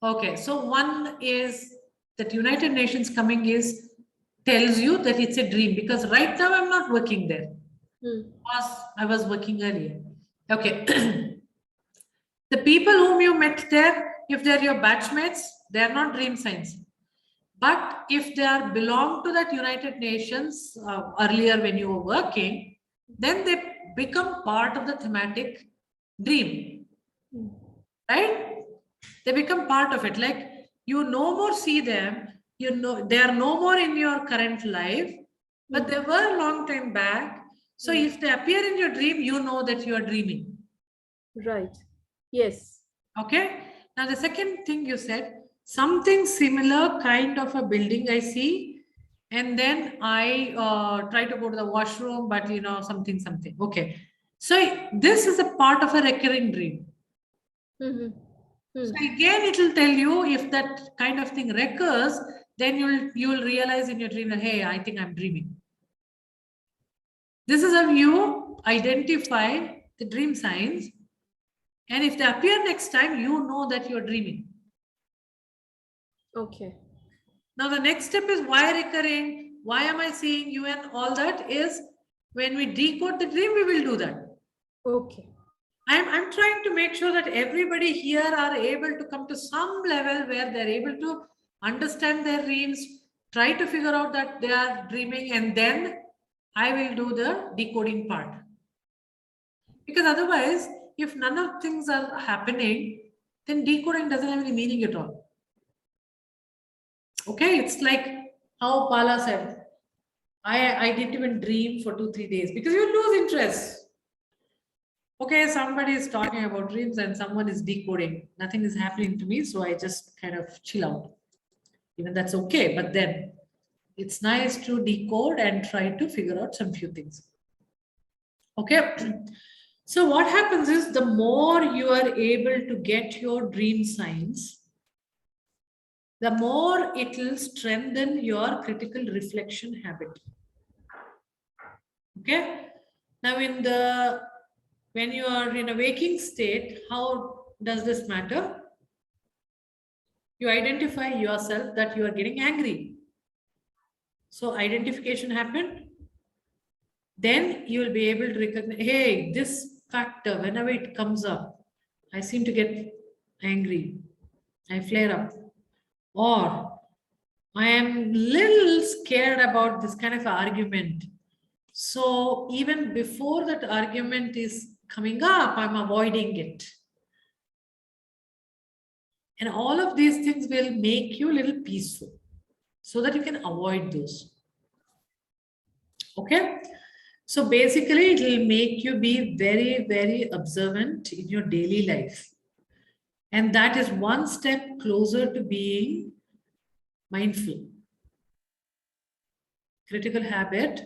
Okay. So one is that United Nations coming is tells you that it's a dream, because right now I'm not working there. I was working earlier. Okay. The people whom you met there, if they're your batchmates, they're not dream signs. But if they are belong to that United Nations earlier when you were working, then they become part of the thematic dream. Right? They become part of it. Like you no more see them, you know, they are no more in your current life, but they were a long time back. So if they appear in your dream, you know that you are dreaming. Right. Yes. Okay. Now the second thing you said, something similar kind of a building I see, and then I try to go to the washroom, but something. Okay. So this is a part of a recurring dream. So again, it will tell you if that kind of thing recurs, then you'll realize in your dream that, hey, I think I'm dreaming. This is how you identify the dream signs. And if they appear next time, you know that you're dreaming. Okay. Now the next step is why recurring? Why am I seeing you? And all that is when we decode the dream, we will do that. Okay. I'm trying to make sure that everybody here are able to come to some level where they're able to understand their dreams, try to figure out that they are dreaming, and then I will do the decoding part. Because otherwise, if none of things are happening, then decoding doesn't have any meaning at all. Okay, it's like how Pala said, I didn't even dream for 2-3 days because you lose interest. Okay, somebody is talking about dreams and someone is decoding. Nothing is happening to me, so I just kind of chill out. Even that's okay, but then it's nice to decode and try to figure out some few things. Okay, so what happens is the more you are able to get your dream signs, the more it will strengthen your critical reflection habit. Okay, now when you are in a waking state, how does this matter? You identify yourself that you are getting angry. So identification happened. Then you will be able to recognize, hey, this factor, whenever it comes up, I seem to get angry. I flare up. Or I am little scared about this kind of argument. So even before that argument is coming up, I'm avoiding it. And all of these things will make you a little peaceful so that you can avoid those. Okay? So basically, it will make you be very, very observant in your daily life. And that is one step closer to being mindful. Critical habit,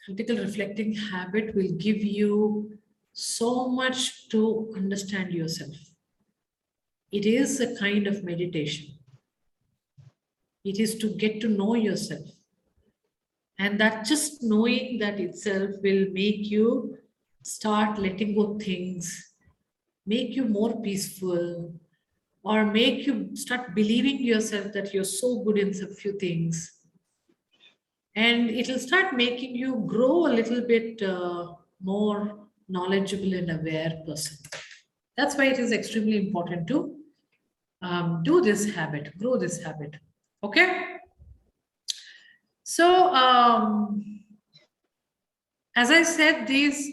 critical reflecting habit will give you so much to understand yourself. It is a kind of meditation. It is to get to know yourself. And that just knowing that itself will make you start letting go things, make you more peaceful, or make you start believing yourself that you're so good in some few things. And it'll start making you grow a little bit more knowledgeable and aware person. That's why it is extremely important to do this habit, grow this habit. Okay? So, as I said, these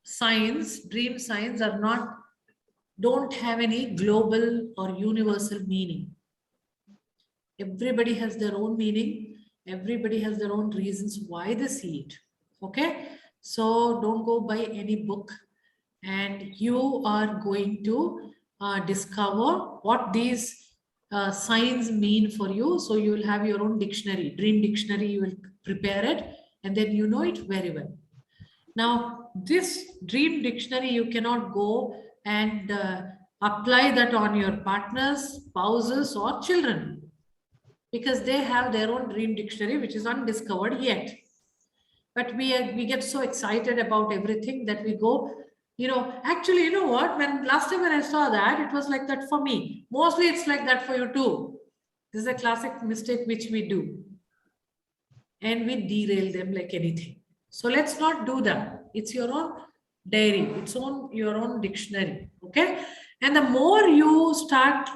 signs, dream signs, don't have any global or universal meaning. Everybody has their own meaning. Everybody has their own reasons why they see it. Okay? So don't go by any book, and you are going to discover what these signs mean for you. So you will have your own dictionary, dream dictionary, you will prepare it, and then you know it very well. Now, this dream dictionary, you cannot go and apply that on your partners, spouses, or children, because they have their own dream dictionary, which is undiscovered yet. But we get so excited about everything that we go, actually, you know what? Last time when I saw that, it was like that for me. Mostly it's like that for you too. This is a classic mistake which we do. And we derail them like anything. So let's not do that. It's your own diary, your own dictionary. Okay. And the more you start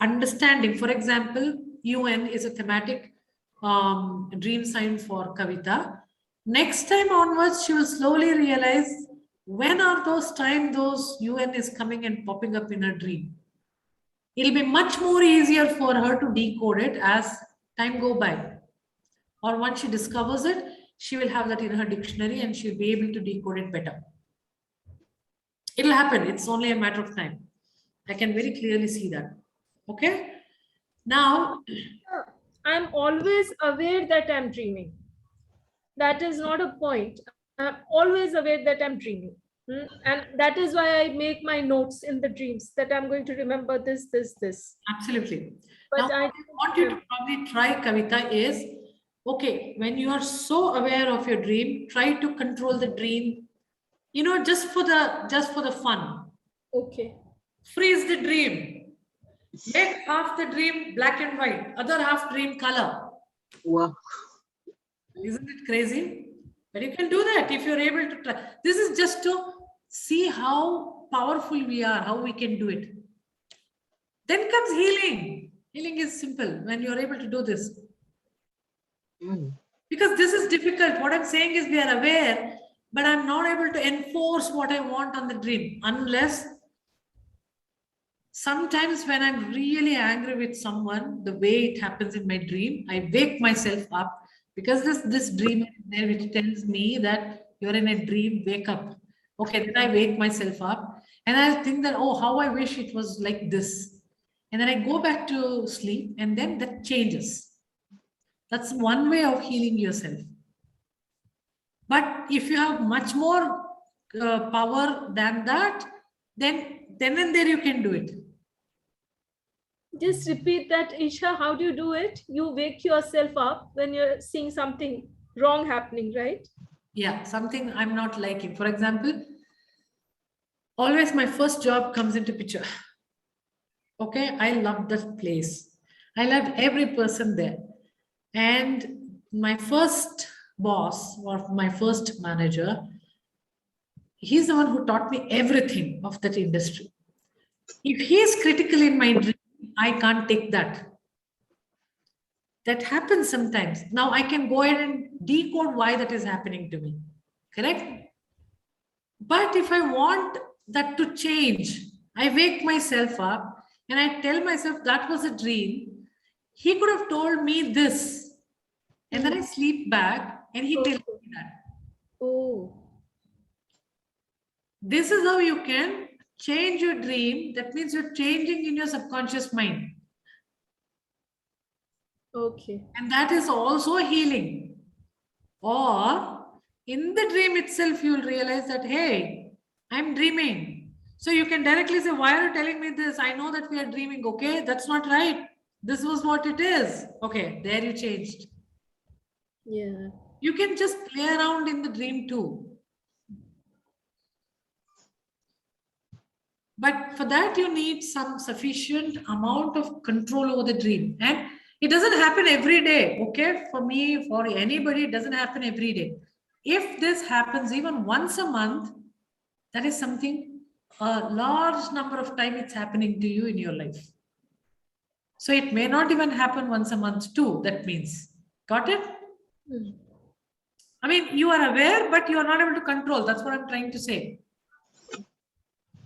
understanding, for example, UN is a thematic dream sign for Kavita. Next time onwards, she will slowly realize when are those times those UN is coming and popping up in her dream. It'll be much more easier for her to decode it as time go by. Or once she discovers it, she will have that in her dictionary and she'll be able to decode it better. It'll happen. It's only a matter of time. I can very clearly see that. Okay. Now, I'm always aware that I'm dreaming. That is not a point. I'm always aware that I'm dreaming. And that is why I make my notes in the dreams that I'm going to remember this. absolutely. But Now, I want you to probably try, Kavita, is okay, when you are so aware of your dream, try to control the dream, just for the fun. Okay. Freeze the dream. Make half the dream black and white, other half dream color. Wow. Isn't it crazy? But you can do that if you're able to try. This is just to see how powerful we are, how we can do it. Then comes healing. Healing is simple when you're able to do this. Because this is difficult. What I'm saying is we are aware, but I'm not able to enforce what I want on the dream unless Sometimes when I'm really angry with someone, the way it happens in my dream, I wake myself up because this dream is there which tells me that you're in a dream, wake up. Okay, then I wake myself up and I think that, oh, how I wish it was like this. And then I go back to sleep and then that changes. That's one way of healing yourself. But if you have much more power than that, then and there you can do it. Just repeat that, Isha. How do you do it? You wake yourself up when you're seeing something wrong happening, right? Yeah, something I'm not liking. For example, always my first job comes into picture. Okay, I love that place. I love every person there. And my first boss or my first manager, he's the one who taught me everything of that industry. If he is critical in my dream, I can't take that. That happens sometimes. Now I can go ahead and decode why that is happening to me. Correct? But if I want that to change, I wake myself up and I tell myself that was a dream. He could have told me this. And then I sleep back and he tells me that. Oh, This is how you can change your dream. That means you're changing in your subconscious mind. okay. And that is also healing. Or in the dream itself, you'll realize that, hey, I'm dreaming. So you can directly say, why are you telling me this? I know that we are dreaming. Okay, that's not right. This was what it is. Okay, there you changed. Yeah. You can just play around in the dream too. But for that, you need some sufficient amount of control over the dream. And it doesn't happen every day. Okay, for me, for anybody, it doesn't happen every day. If this happens even once a month, that is something, a large number of time it's happening to you in your life. So it may not even happen once a month too. That means, got it? Mm. I mean, you are aware, but you are not able to control. That's what I'm trying to say.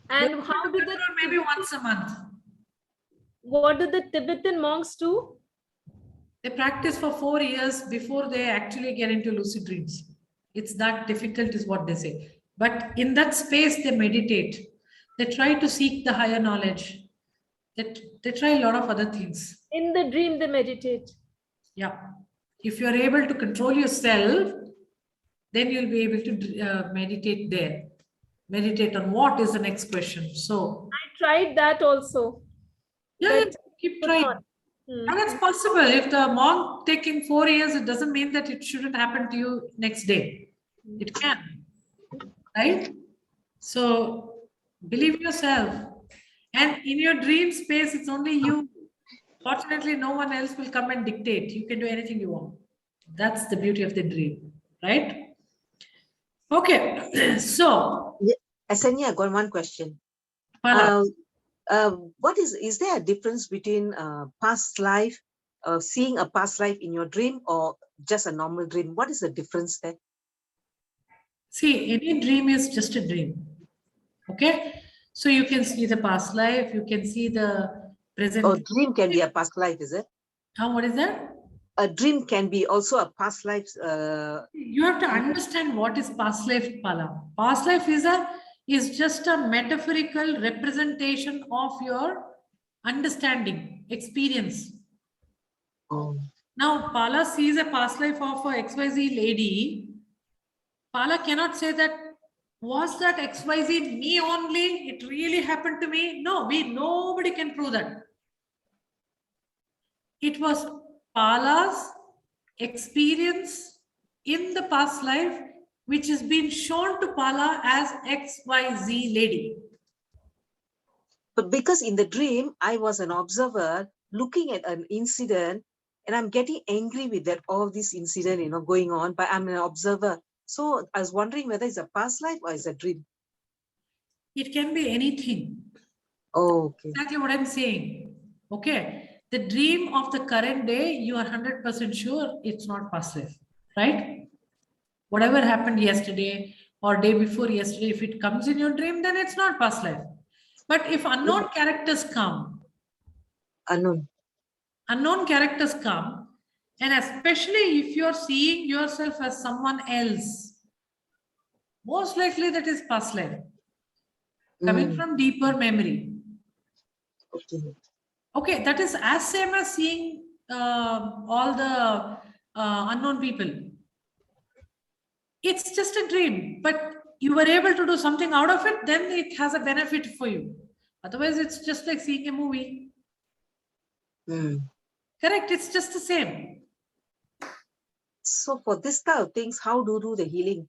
And how do the Control maybe once a month. what do the Tibetan monks do? They practice for 4 years before they actually get into lucid dreams. It's that difficult, is what they say. But in that space, they meditate. They try to seek the higher knowledge. They try a lot of other things. In the dream, they meditate. Yeah. If you're able to control yourself, then you'll be able to meditate there. Meditate on what is the next question. So, I tried that also. yeah, But keep could trying. not. Mm. And it's possible. If the monk taking 4 years, it doesn't mean that it shouldn't happen to you next day. It can, right? So believe yourself. And in your dream space, it's only you. Fortunately, no one else will come and dictate. You can do anything you want. That's the beauty of the dream, right? Okay, so. Asanya, I got one question. Pala. What is there a difference between past life, seeing a past life in your dream, or just a normal dream? What is the difference there? See, any dream is just a dream. Okay? So you can see the past life, you can see the present. Oh, dream can be a past life, is it? What is that? A dream can be also a past life. You have to understand what is past life, Pala. Past life is just a metaphorical representation of your understanding, experience. Oh. Now, Pala sees a past life of a XYZ lady. Pala cannot say that, was that XYZ me only? It really happened to me? No, nobody can prove that. It was Pala's experience in the past life, which has been shown to Pala as XYZ lady. But because in the dream, I was an observer looking at an incident, and I'm getting angry with that all this incident, going on, but I'm an observer. So I was wondering whether it's a past life or it's a dream. It can be anything. Oh, okay. Exactly what I'm saying. Okay. The dream of the current day, you are 100% sure it's not past life, right? Whatever happened yesterday or day before yesterday, if it comes in your dream, then it's not past life. But if unknown characters come, unknown characters come, and especially if you're seeing yourself as someone else, most likely that is past life, coming from deeper memory. Okay. Okay, that is as same as seeing all the unknown people. It's just a dream, but you were able to do something out of it, then it has a benefit for you. Otherwise, it's just like seeing a movie. Correct, it's just the same. So for this kind of things, how do you do the healing?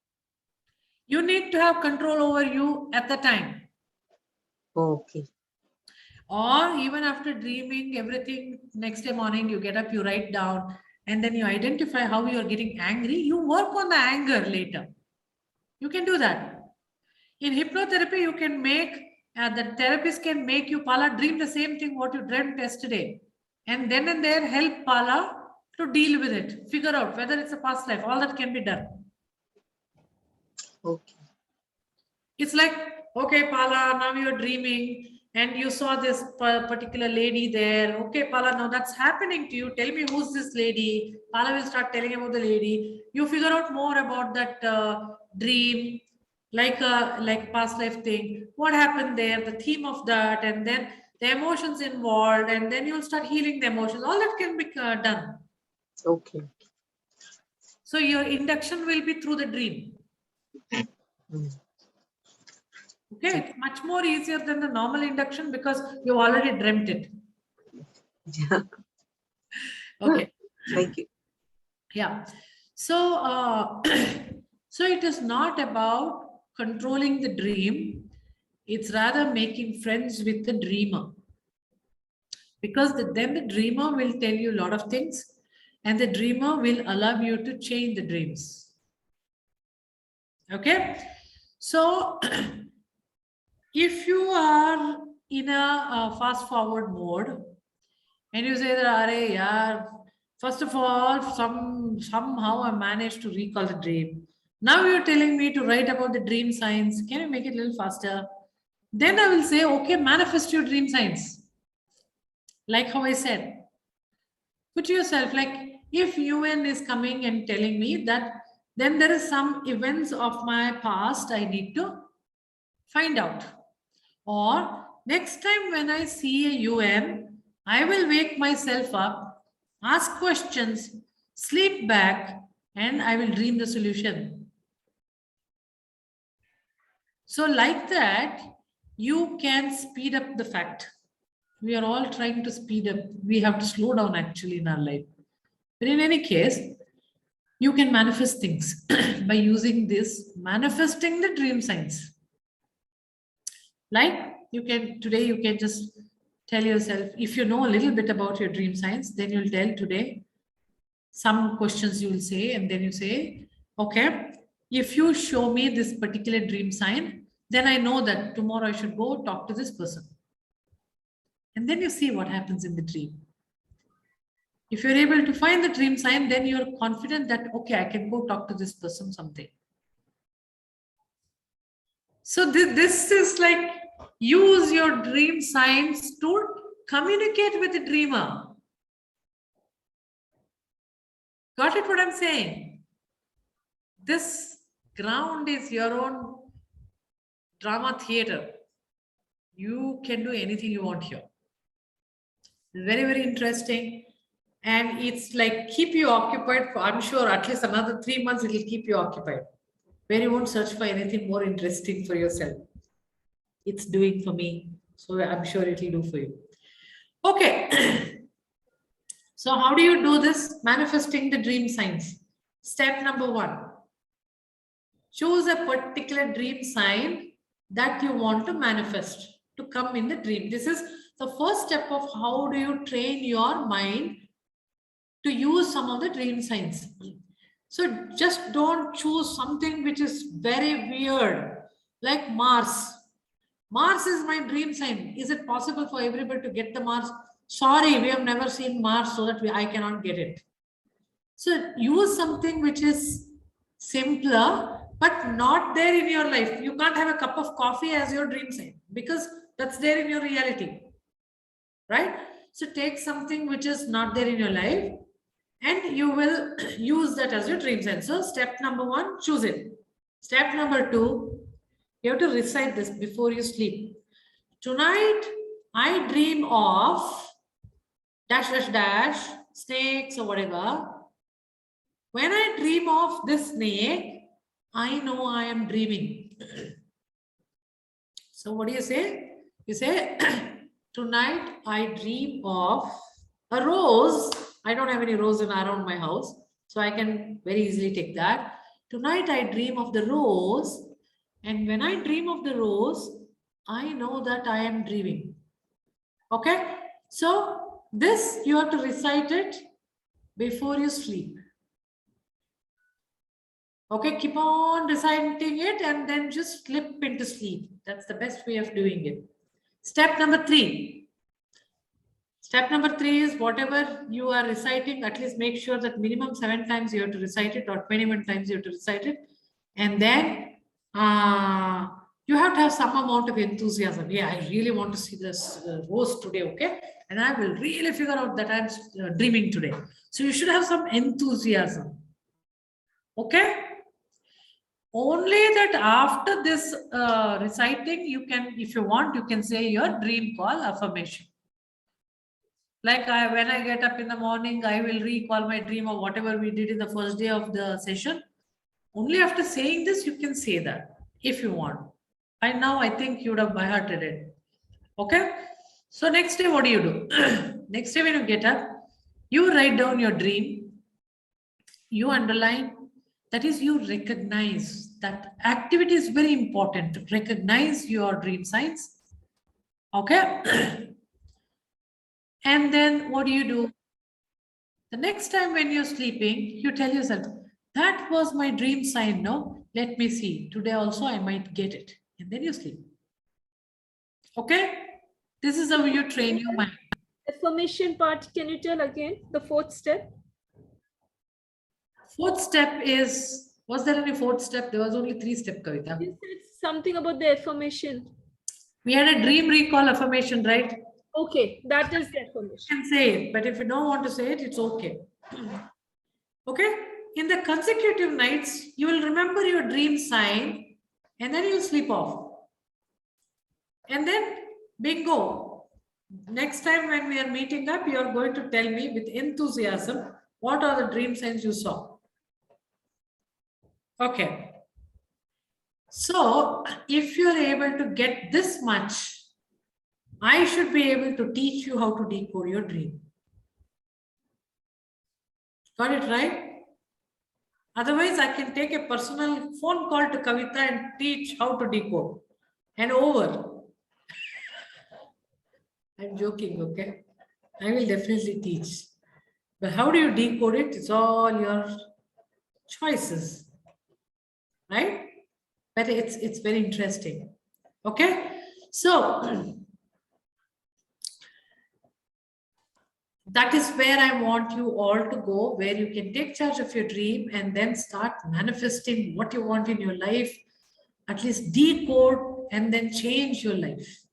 You need to have control over you at the time. Okay. Or even after dreaming everything, next day morning, you get up, you write down, and then you identify how you are getting angry. You work on the anger later. You can do that. In hypnotherapy, you can make, the therapist can make you, Pala, dream the same thing what you dreamt yesterday. And then and there help Pala to deal with it. Figure out whether it's a past life. All that can be done. Okay. It's like, okay, Pala, now you're dreaming and you saw this particular lady there. Okay, Pala, now that's happening to you. Tell me who's this lady. Pala will start telling about the lady. You figure out more about that dream, like a past life thing. What happened there, the theme of that, and then the emotions involved, and then you'll start healing the emotions. All that can be done. Okay. So your induction will be through the dream. Okay, it's much more easier than the normal induction because you already dreamt it. Yeah. Okay. Thank you. Yeah. So, so it is not about controlling the dream. It's rather making friends with the dreamer. Because then the dreamer will tell you a lot of things and the dreamer will allow you to change the dreams. Okay. So, if you are in a fast forward mode and you say that, Are, yeah, first of all, somehow I managed to recall the dream. Now you're telling me to write about the dream science. Can you make it a little faster? Then I will say, okay, manifest your dream science. Like how I said, put yourself, like if UN is coming and telling me that, then there is some events of my past I need to find out. Or next time when I see a UN, I will wake myself up, ask questions, sleep back, and I will dream the solution. So like that, you can speed up the fact. We are all trying to speed up. We have to slow down actually in our life. But in any case, you can manifest things by using this manifesting the dream science. Like today you can just tell yourself, if you know a little bit about your dream science, then you'll tell today some questions you will say, and then you say, okay, if you show me this particular dream sign, then I know that tomorrow I should go talk to this person. And then you see what happens in the dream. If you're able to find the dream sign, then you're confident that, okay, I can go talk to this person someday. So this is like, use your dream signs to communicate with the dreamer. Got it what I'm saying? This ground is your own drama theater. You can do anything you want here. Very, very interesting. And it's like keep you occupied for, I'm sure, at least another 3 months, it will keep you occupied. Where you won't search for anything more interesting for yourself. It's doing for me. So I'm sure it will do for you. Okay. So how do you do this? Manifesting the dream signs. Step number 1. Choose a particular dream sign that you want to manifest to come in the dream. This is the first step of how do you train your mind to use some of the dream signs. So just don't choose something which is very weird, like Mars. Mars is my dream sign. Is it possible for everybody to get the Mars? Sorry, we have never seen Mars, so that I cannot get it. So use something which is simpler, but not there in your life. You can't have a cup of coffee as your dream sign because That's there in your reality, right? So take something which is not there in your life and you will use that as your dream sense. So step number 1, choose it. Step number 2, you have to recite this before you sleep. Tonight, I dream of dash, dash, dash, snakes or whatever. When I dream of this snake, I know I am dreaming. So what do you say? You say, tonight I dream of a rose. I don't have any rose around my house, so I can very easily take that. Tonight I dream of the rose, and when I dream of the rose, I know that I am dreaming. Okay? So this you have to recite it before you sleep. Okay, keep on reciting it and then just slip into sleep. That's the best way of doing it. Step number 3. Step number 3 is whatever you are reciting, at least make sure that minimum 7 times you have to recite it or 21 times you have to recite it. And then you have to have some amount of enthusiasm. Yeah, I really want to see this rose today, okay? And I will really figure out that I'm dreaming today. So you should have some enthusiasm. Okay? Only that after this reciting, you can, if you want, you can say your dream call affirmation. Like when I get up in the morning, I will recall my dream of whatever we did in the first day of the session. Only after saying this, you can say that if you want. By now, I think you would have by hearted it. Okay? So next day, what do? Next day when you get up, you write down your dream. You underline. That is, you recognize that activity is very important. Recognize your dream signs. Okay? And then what do? The next time when you're sleeping, you tell yourself, that was my dream sign, no? Let me see. Today also I might get it. And then you sleep. Okay? This is how you train your mind. Affirmation part, can you tell again the 4th step? 4th step is, was there any 4th step? There was only 3 step, Kavita. You said something about the affirmation. We had a dream recall affirmation, right? Okay, that is the affirmation. You can say it, but if you don't want to say it, it's okay. Okay? In the consecutive nights, you will remember your dream sign and then you'll sleep off. And then, bingo. Next time when we are meeting up, you are going to tell me with enthusiasm what are the dream signs you saw. Okay. So, if you are able to get this much, I should be able to teach you how to decode your dream. Got it right? Otherwise, I can take a personal phone call to Kavita and teach how to decode. And over. I'm joking, okay? I will definitely teach. But how do you decode it? It's all your choices. Right? But it's very interesting. Okay? So that is where I want you all to go, where you can take charge of your dream and then start manifesting what you want in your life, at least decode and then change your life.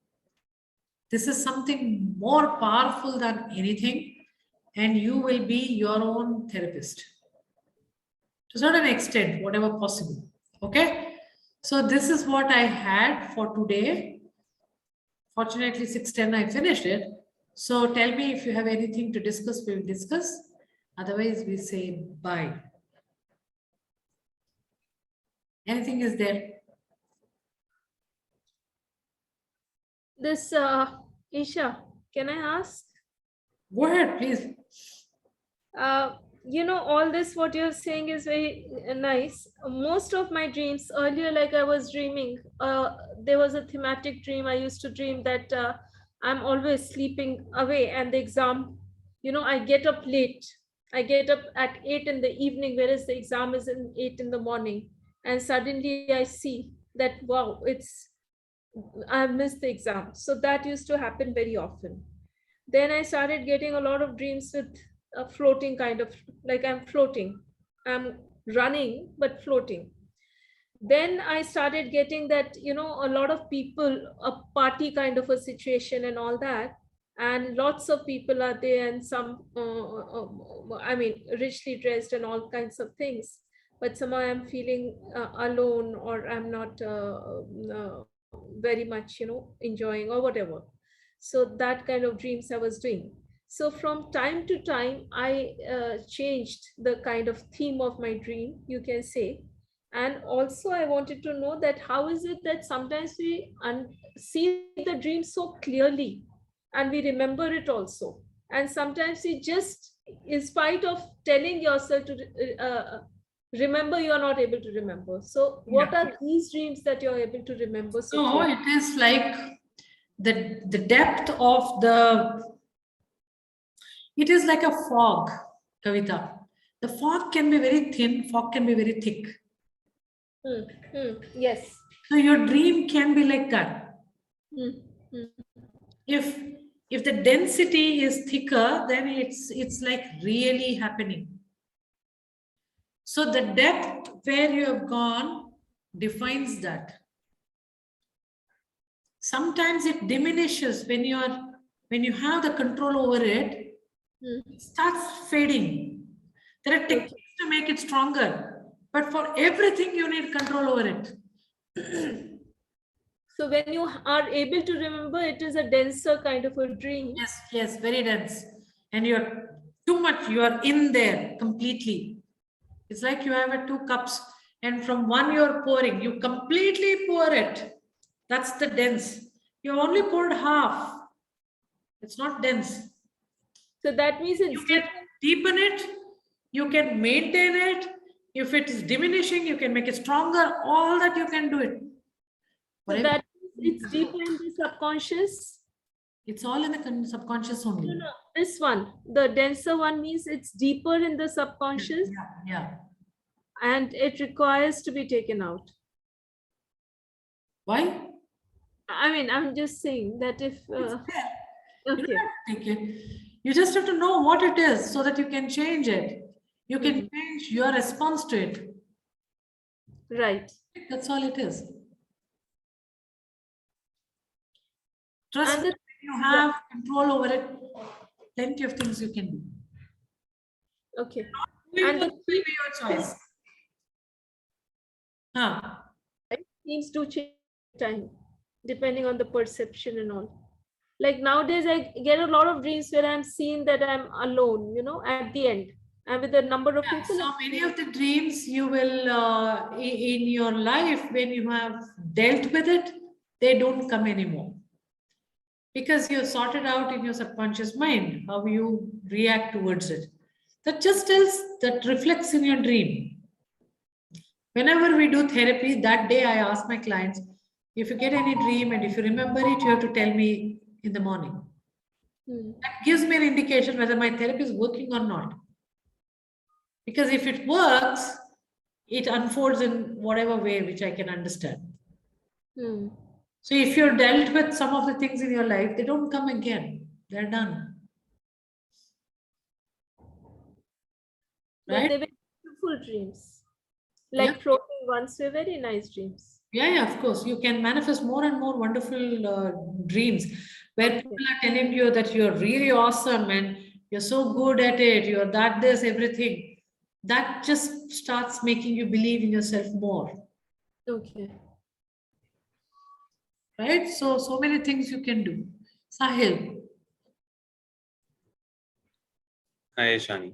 This is something more powerful than anything, and you will be your own therapist to a certain extent, whatever possible. Okay? So this is what I had for today. Fortunately, 6:10 I finished it. So tell me if you have anything to discuss, we will discuss. Otherwise, we say bye. Anything is there? This, Isha, can I ask? Go ahead, please. You know, all this, what you're saying is very nice. Most of my dreams earlier, like I was dreaming, there was a thematic dream. I used to dream that I'm always sleeping away and the exam, you know, I get up late. I get up at 8 in the evening, whereas the exam is in 8 in the morning. And suddenly I see that, wow, I missed the exam. So that used to happen very often. Then I started getting a lot of dreams with a floating kind of, like I'm floating. I'm running, but floating. then I started getting that, a lot of people, a party kind of a situation and all that, and lots of people are there, and some I mean richly dressed and all kinds of things, but somehow I'm feeling alone, or I'm not very much enjoying or whatever. So that kind of dreams I was doing. So from time to time I changed the kind of theme of my dream, you can say. And also I wanted to know that how is it that sometimes we see the dream so clearly and we remember it also, and sometimes we just, in spite of telling yourself to remember, you are not able to remember. So what Yeah. are these dreams that you're able to remember so So clearly? it is like the depth of the, it is like a fog, Kavita. The fog can be very thin, fog can be very thick. Yes. So your dream can be like that. Hmm. Hmm. If if the density is thicker, then it's like really happening. So the depth where you have gone defines that. Sometimes it diminishes when you have the control over it, Hmm. it starts fading. There are Okay. techniques to make it stronger, but for everything you need control over it. So when you are able to remember, it is a denser kind of a dream. Yes, yes, very dense. And you're too much, you are in there completely. It's like you have two cups, and from one you're pouring, you completely pour it. That's the dense. You only poured half. It's not dense. So that means You it's can deep. deepen it, you can maintain it. If it is diminishing, you can make it stronger. All that you can do it. So Whatever. that means it's deeper in the subconscious. It's all in the subconscious No, only. no, this one, the denser one, means it's deeper in the subconscious Yeah, yeah. and it requires to be taken out. Why? I mean, I'm just saying that if, It's there. You don't okay. have to take it. You just have to know what it is so that you can change it. You can Mhm. change your response to it. Right. That's all it is. Trust And me, the, when you yeah, have control over it, plenty of things you can do. okay. Doing And what the will be your choice. Huh? themes do change time depending on the perception and all. Like nowadays, I get a lot of dreams where I'm seeing that I'm alone, at the end. I'm with a number of Yeah, people. so many of the dreams you will, in your life, when you have dealt with it, they don't come anymore. Because you sorted out in your subconscious mind how you react towards it. That just tells, that reflects in your dream. Whenever we do therapy, that day I ask my clients, if you get any dream and if you remember it, you have to tell me in the morning. Hmm. That gives me an indication whether my therapy is working or not. Because if it works, it unfolds in whatever way which I can understand. Hmm. So if you're dealt with some of the things in your life, they don't come again. They're done. But Right? they were beautiful dreams. Yeah. Like floating ones were very nice dreams. Yeah, yeah, of course. You can manifest more and more wonderful dreams where Okay. people are telling you that you're really awesome and you're so good at it, you're that, this, everything. That just starts making you believe in yourself more. Okay. Right? So, so many things you can do. Sahil. Hi, Shani.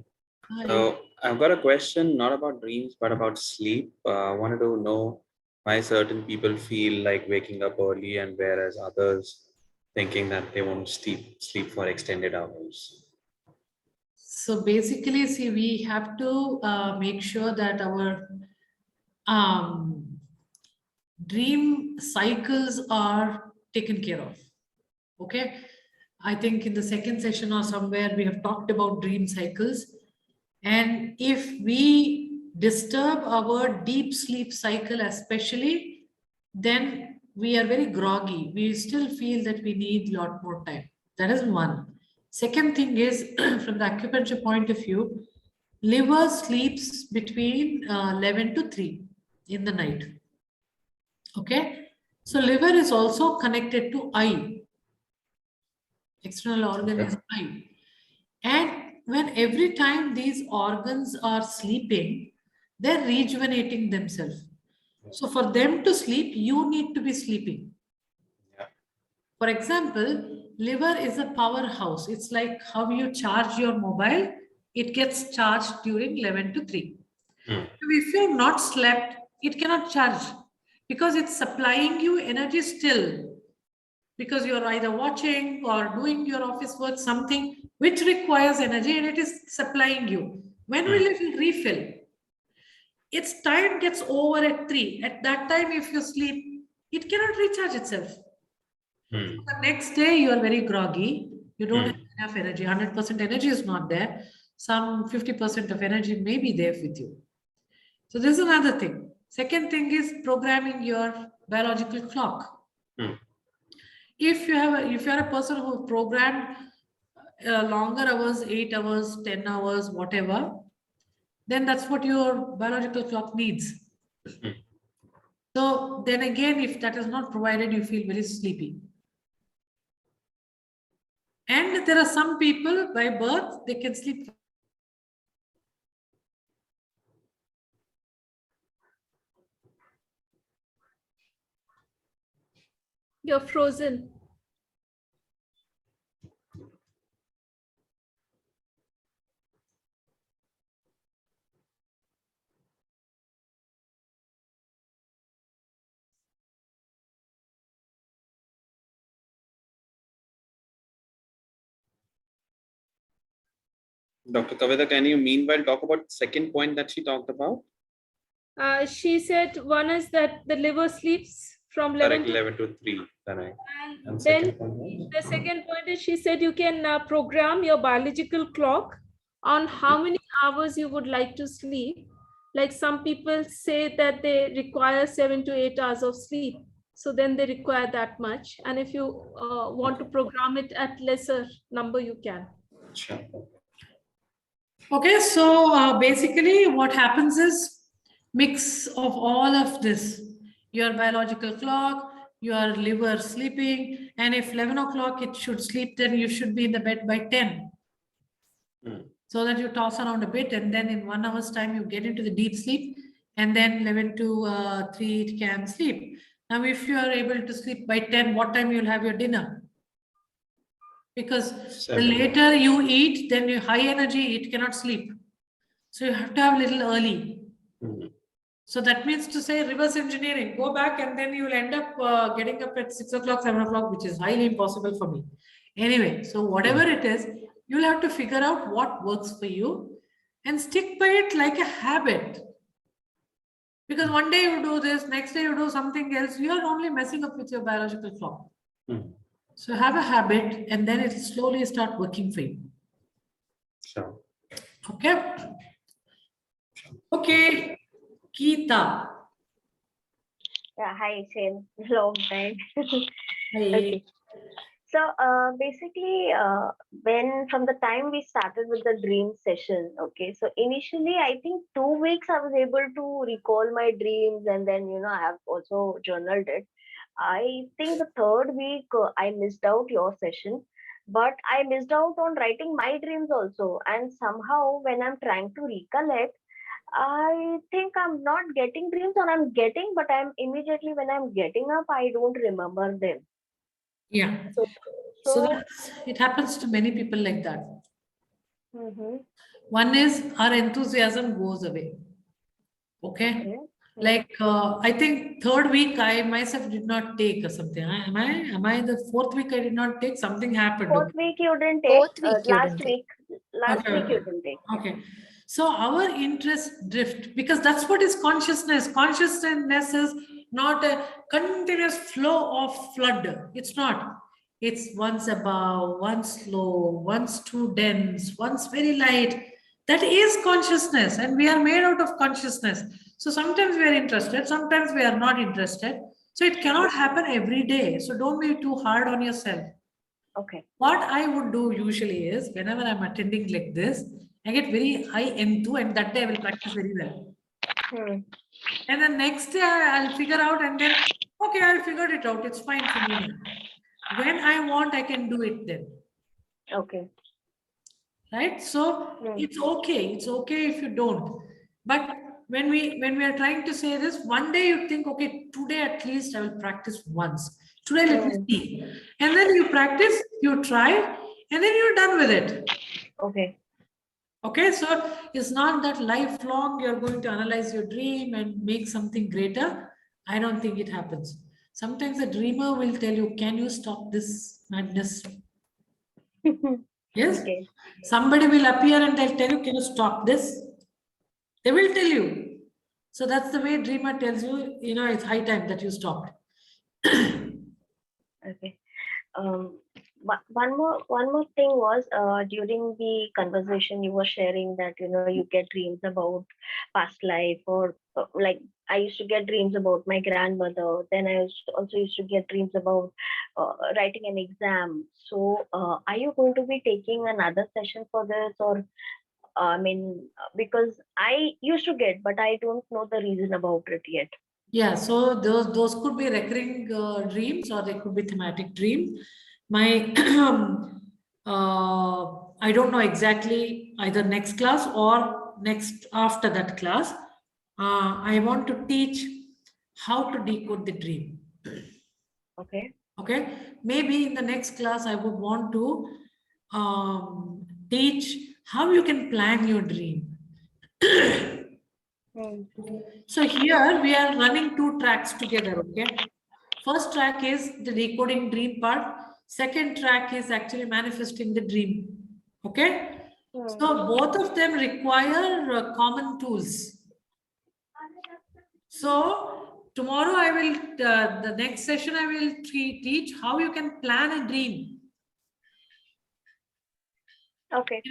Hi. So I've got a question, not about dreams, but about sleep. I wanted to know why certain people feel like waking up early and whereas others thinking that they won't sleep for extended hours. So basically, see, we have to make sure that our um, dream cycles are taken care of. Okay. I think in the second session or somewhere we have talked about dream cycles. And if we disturb our deep sleep cycle, especially, then we are very groggy. We still feel that we need a lot more time. That is one. Second thing is, from the acupuncture point of view, liver sleeps between 11 to 3 in the night. Okay. So liver is also connected to eye. External organ is eye. And when every time these organs are sleeping, they're rejuvenating themselves. So for them to sleep, you need to be sleeping. Yeah. For example, liver is a powerhouse. It's like how you charge your mobile. It gets charged during 11 to 3. Mm. If you're not slept, it cannot charge because it's supplying you energy still. Because you're either watching or doing your office work, something which requires energy and it is supplying you. When will it refill? Its time gets over at 3. At that time, if you sleep, it cannot recharge itself. Mm. The next day, you are very groggy. You don't Mm. have enough energy. 100% energy is not there. Some 50% of energy may be there with you. So this is another thing. Second thing is programming your biological clock. Mm. If you are a person who programmed longer hours, 8 hours, 10 hours, whatever, then that's what your biological clock needs. Mm. So then again, if that is not provided, you feel very sleepy. And there are some people by birth, they can sleep. You're frozen. Dr. Kavita, can you meanwhile talk about the second point that she talked about? She said one is that the liver sleeps from 11 Correct, to 11 to 3. Correct. and And then second point was? the second point is she said you can program your biological clock on how many hours you would like to sleep. Like some people say that they require 7 to 8 hours of sleep. So then they require that much. And if you want to program it at lesser number, you can. Sure. Okay, so basically what happens is mix of all of this. Your biological clock, your liver sleeping, and if 11 o'clock it should sleep, then you should be in the bed by 10. Mm. So that you toss around a bit and then in 1 hour's time you get into the deep sleep and then 11 to 3 it can sleep. Now if you are able to sleep by 10, what time you'll have your dinner? Because the 7. later you eat, then you high energy, it cannot sleep. So you have to have a little early. Mm. So that means to say reverse engineering, go back and then you will end up getting up at 6 o'clock, 7 o'clock, which is highly impossible for me. Anyway, so whatever it is, you'll have to figure out what works for you and stick by it like a habit. Because one day you do this, next day you do something else, you are only messing up with your biological clock. Mm. So have a habit and then it will slowly start working for you. Sure. Okay. Okay. Geeta. Yeah, hi, Shane. Long time. Hey. Okay. So basically, when from the time we started with the dream session, okay, so initially I think 2 weeks I was able to recall my dreams, and then I have also journaled it. I think the third week I missed out your session, but I missed out on writing my dreams also. And somehow when I'm trying to recollect, I think I'm not getting dreams, or I'm getting, but I'm immediately when I'm getting up, I don't remember them. Yeah. So, So so it happens to many people like that. mm-hmm. One is our enthusiasm goes away. Okay. Okay. Like I think third week I myself did not take or something. Am I the fourth week I did not take? Something happened. Fourth Okay. week you didn't take. Fourth week you Last didn't take. week, last week you Okay. didn't take. Okay. So our interest drift because that's what is consciousness. Consciousness is not a continuous flow of flood. It's not. It's once above, once low, once too dense, once very light. That is consciousness, and we are made out of consciousness. So sometimes we are interested, sometimes we are not interested. So it cannot happen every day. So don't be too hard on yourself. Okay. What I would do usually is whenever I'm attending like this, I get very high into, and that day I will practice very well. Hmm. And the next day I'll figure out, and then Okay, I figured it out. It's fine for me now. When I want, I can do it then. Okay. Right? So Hmm. it's okay. It's okay if you don't. But when we are trying to say this, one day you think, okay, today at least I will practice once. Today let me see. And then you practice, you try, and then you're done with it. Okay. Okay, so it's not that lifelong you're going to analyze your dream and make something greater. I don't think it happens. Sometimes a dreamer will tell you, can you stop this madness? Yes. Okay. Somebody will appear and they'll tell you, can you stop this? They will tell you. So that's the way dreamer tells you, it's high time that you stopped. Okay. One more thing was during the conversation you were sharing that you get dreams about past life, or like I used to get dreams about my grandmother. Then I also used to get dreams about writing an exam. So are you going to be taking another session for this, or I mean, because I used to get, but I don't know the reason about it yet. Yeah, so those could be recurring dreams, or they could be thematic dreams. My I don't know exactly, either next class or next after that class. I want to teach how to decode the dream. Okay. Okay, maybe in the next class I would want to teach how you can plan your dream. Hmm. So here we are running two tracks together, okay? First track is the decoding dream part. Second track is actually manifesting the dream, okay? Hmm. So both of them require common tools. So tomorrow I will, the next session I will teach how you can plan a dream. Okay.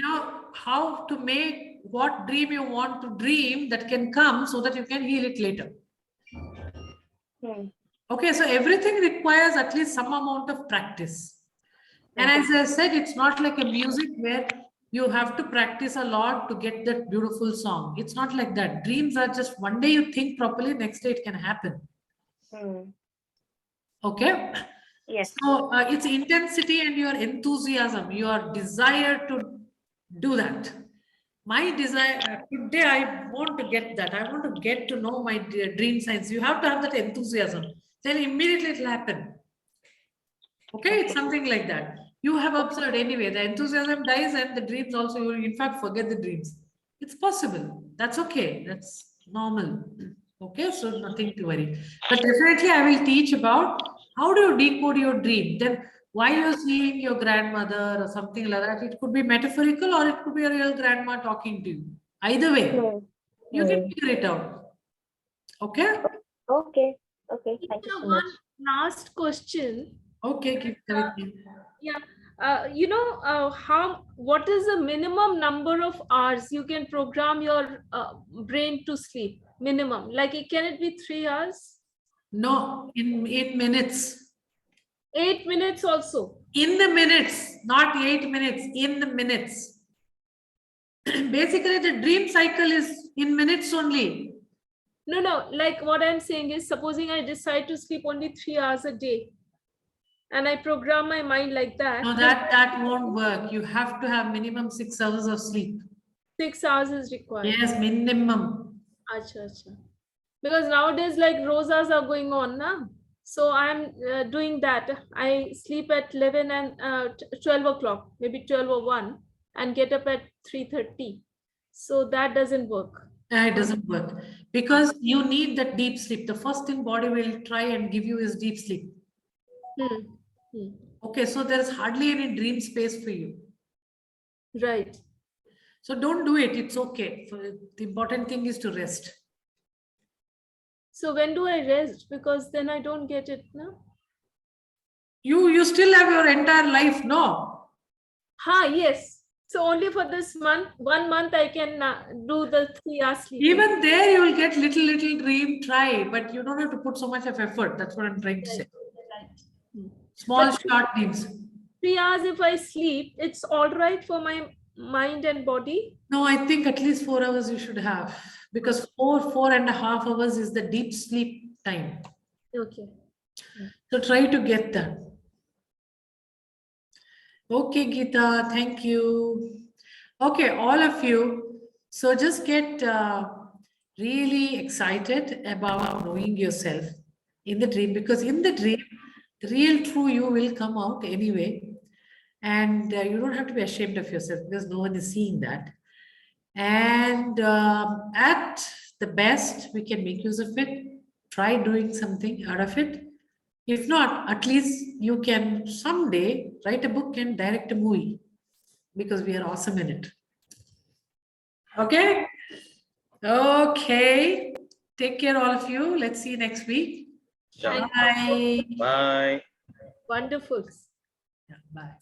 How to make what dream you want to dream that can come so that you can heal it later. Hmm. Okay, so everything requires at least some amount of practice. And as I said, it's not like a music where you have to practice a lot to get that beautiful song. It's not like that. Dreams are just one day you think properly, next day it can happen. Hmm. Okay. Yes. So it's intensity and your enthusiasm, your desire to do that. My desire today, I want to get that. I want to get to know my dream science. You have to have that enthusiasm. Then immediately it will happen. Okay, it's something like that. You have observed anyway, the enthusiasm dies and the dreams also, you will in fact forget the dreams. It's possible. That's okay. That's normal. Okay, so nothing to worry. But definitely I will teach about how do you decode your dream. Then why you're seeing your grandmother or something like that. It could be metaphorical or it could be a real grandma talking to you. Either way, Hmm. you can Hmm. figure it out. Okay? Okay. Okay. Thank you so much. One last question. Okay, keep correcting. Yeah. What is the minimum number of hours you can program your brain to sleep? Minimum. Can it be 3 hours? No, in 8 minutes. 8 minutes also. In the minutes, not 8 minutes, in the minutes. Basically, the dream cycle is in minutes only. No. Like what I'm saying is, supposing I decide to sleep only 3 hours a day, and I program my mind like that. No, that won't work. You have to have minimum 6 hours of sleep. 6 hours is required. Yes, minimum. Acha. Because nowadays, like rosas are going on now. So I'm doing that. I sleep at 11 and 12 o'clock, maybe 12 or 1, and get up at 3:30. So that doesn't work. It doesn't work because you need that deep sleep. The first thing body will try and give you is deep sleep. Okay, so there is hardly any dream space for you. Right. So don't do it. It's okay. So the important thing is to rest. So when do I rest? Because then I don't get it now. You still have your entire life, no? Yes. So only for this month, 1 month, I can do the 3 hours sleep. Even there, you will get little dream. Try, but you don't have to put so much of effort. That's what I'm trying to say. Right. Small, But short dreams. 3 hours if I sleep, it's all right for my mind and body. No, I think at least 4 hours you should have because 4.5 hours is the deep sleep time. Okay. So try to get that. Okay, Geeta, thank you. Okay, all of you. So just get really excited about knowing yourself in the dream, because in the dream, the real true you will come out anyway. And you don't have to be ashamed of yourself because no one is seeing that. And at the best, we can make use of it. Try doing something out of it. If not, at least you can someday write a book and direct a movie, because we are awesome in it. Okay? Okay. Take care, all of you. Let's see you next week. Yeah. Thank you. Bye. Bye. Wonderful. Yeah, bye.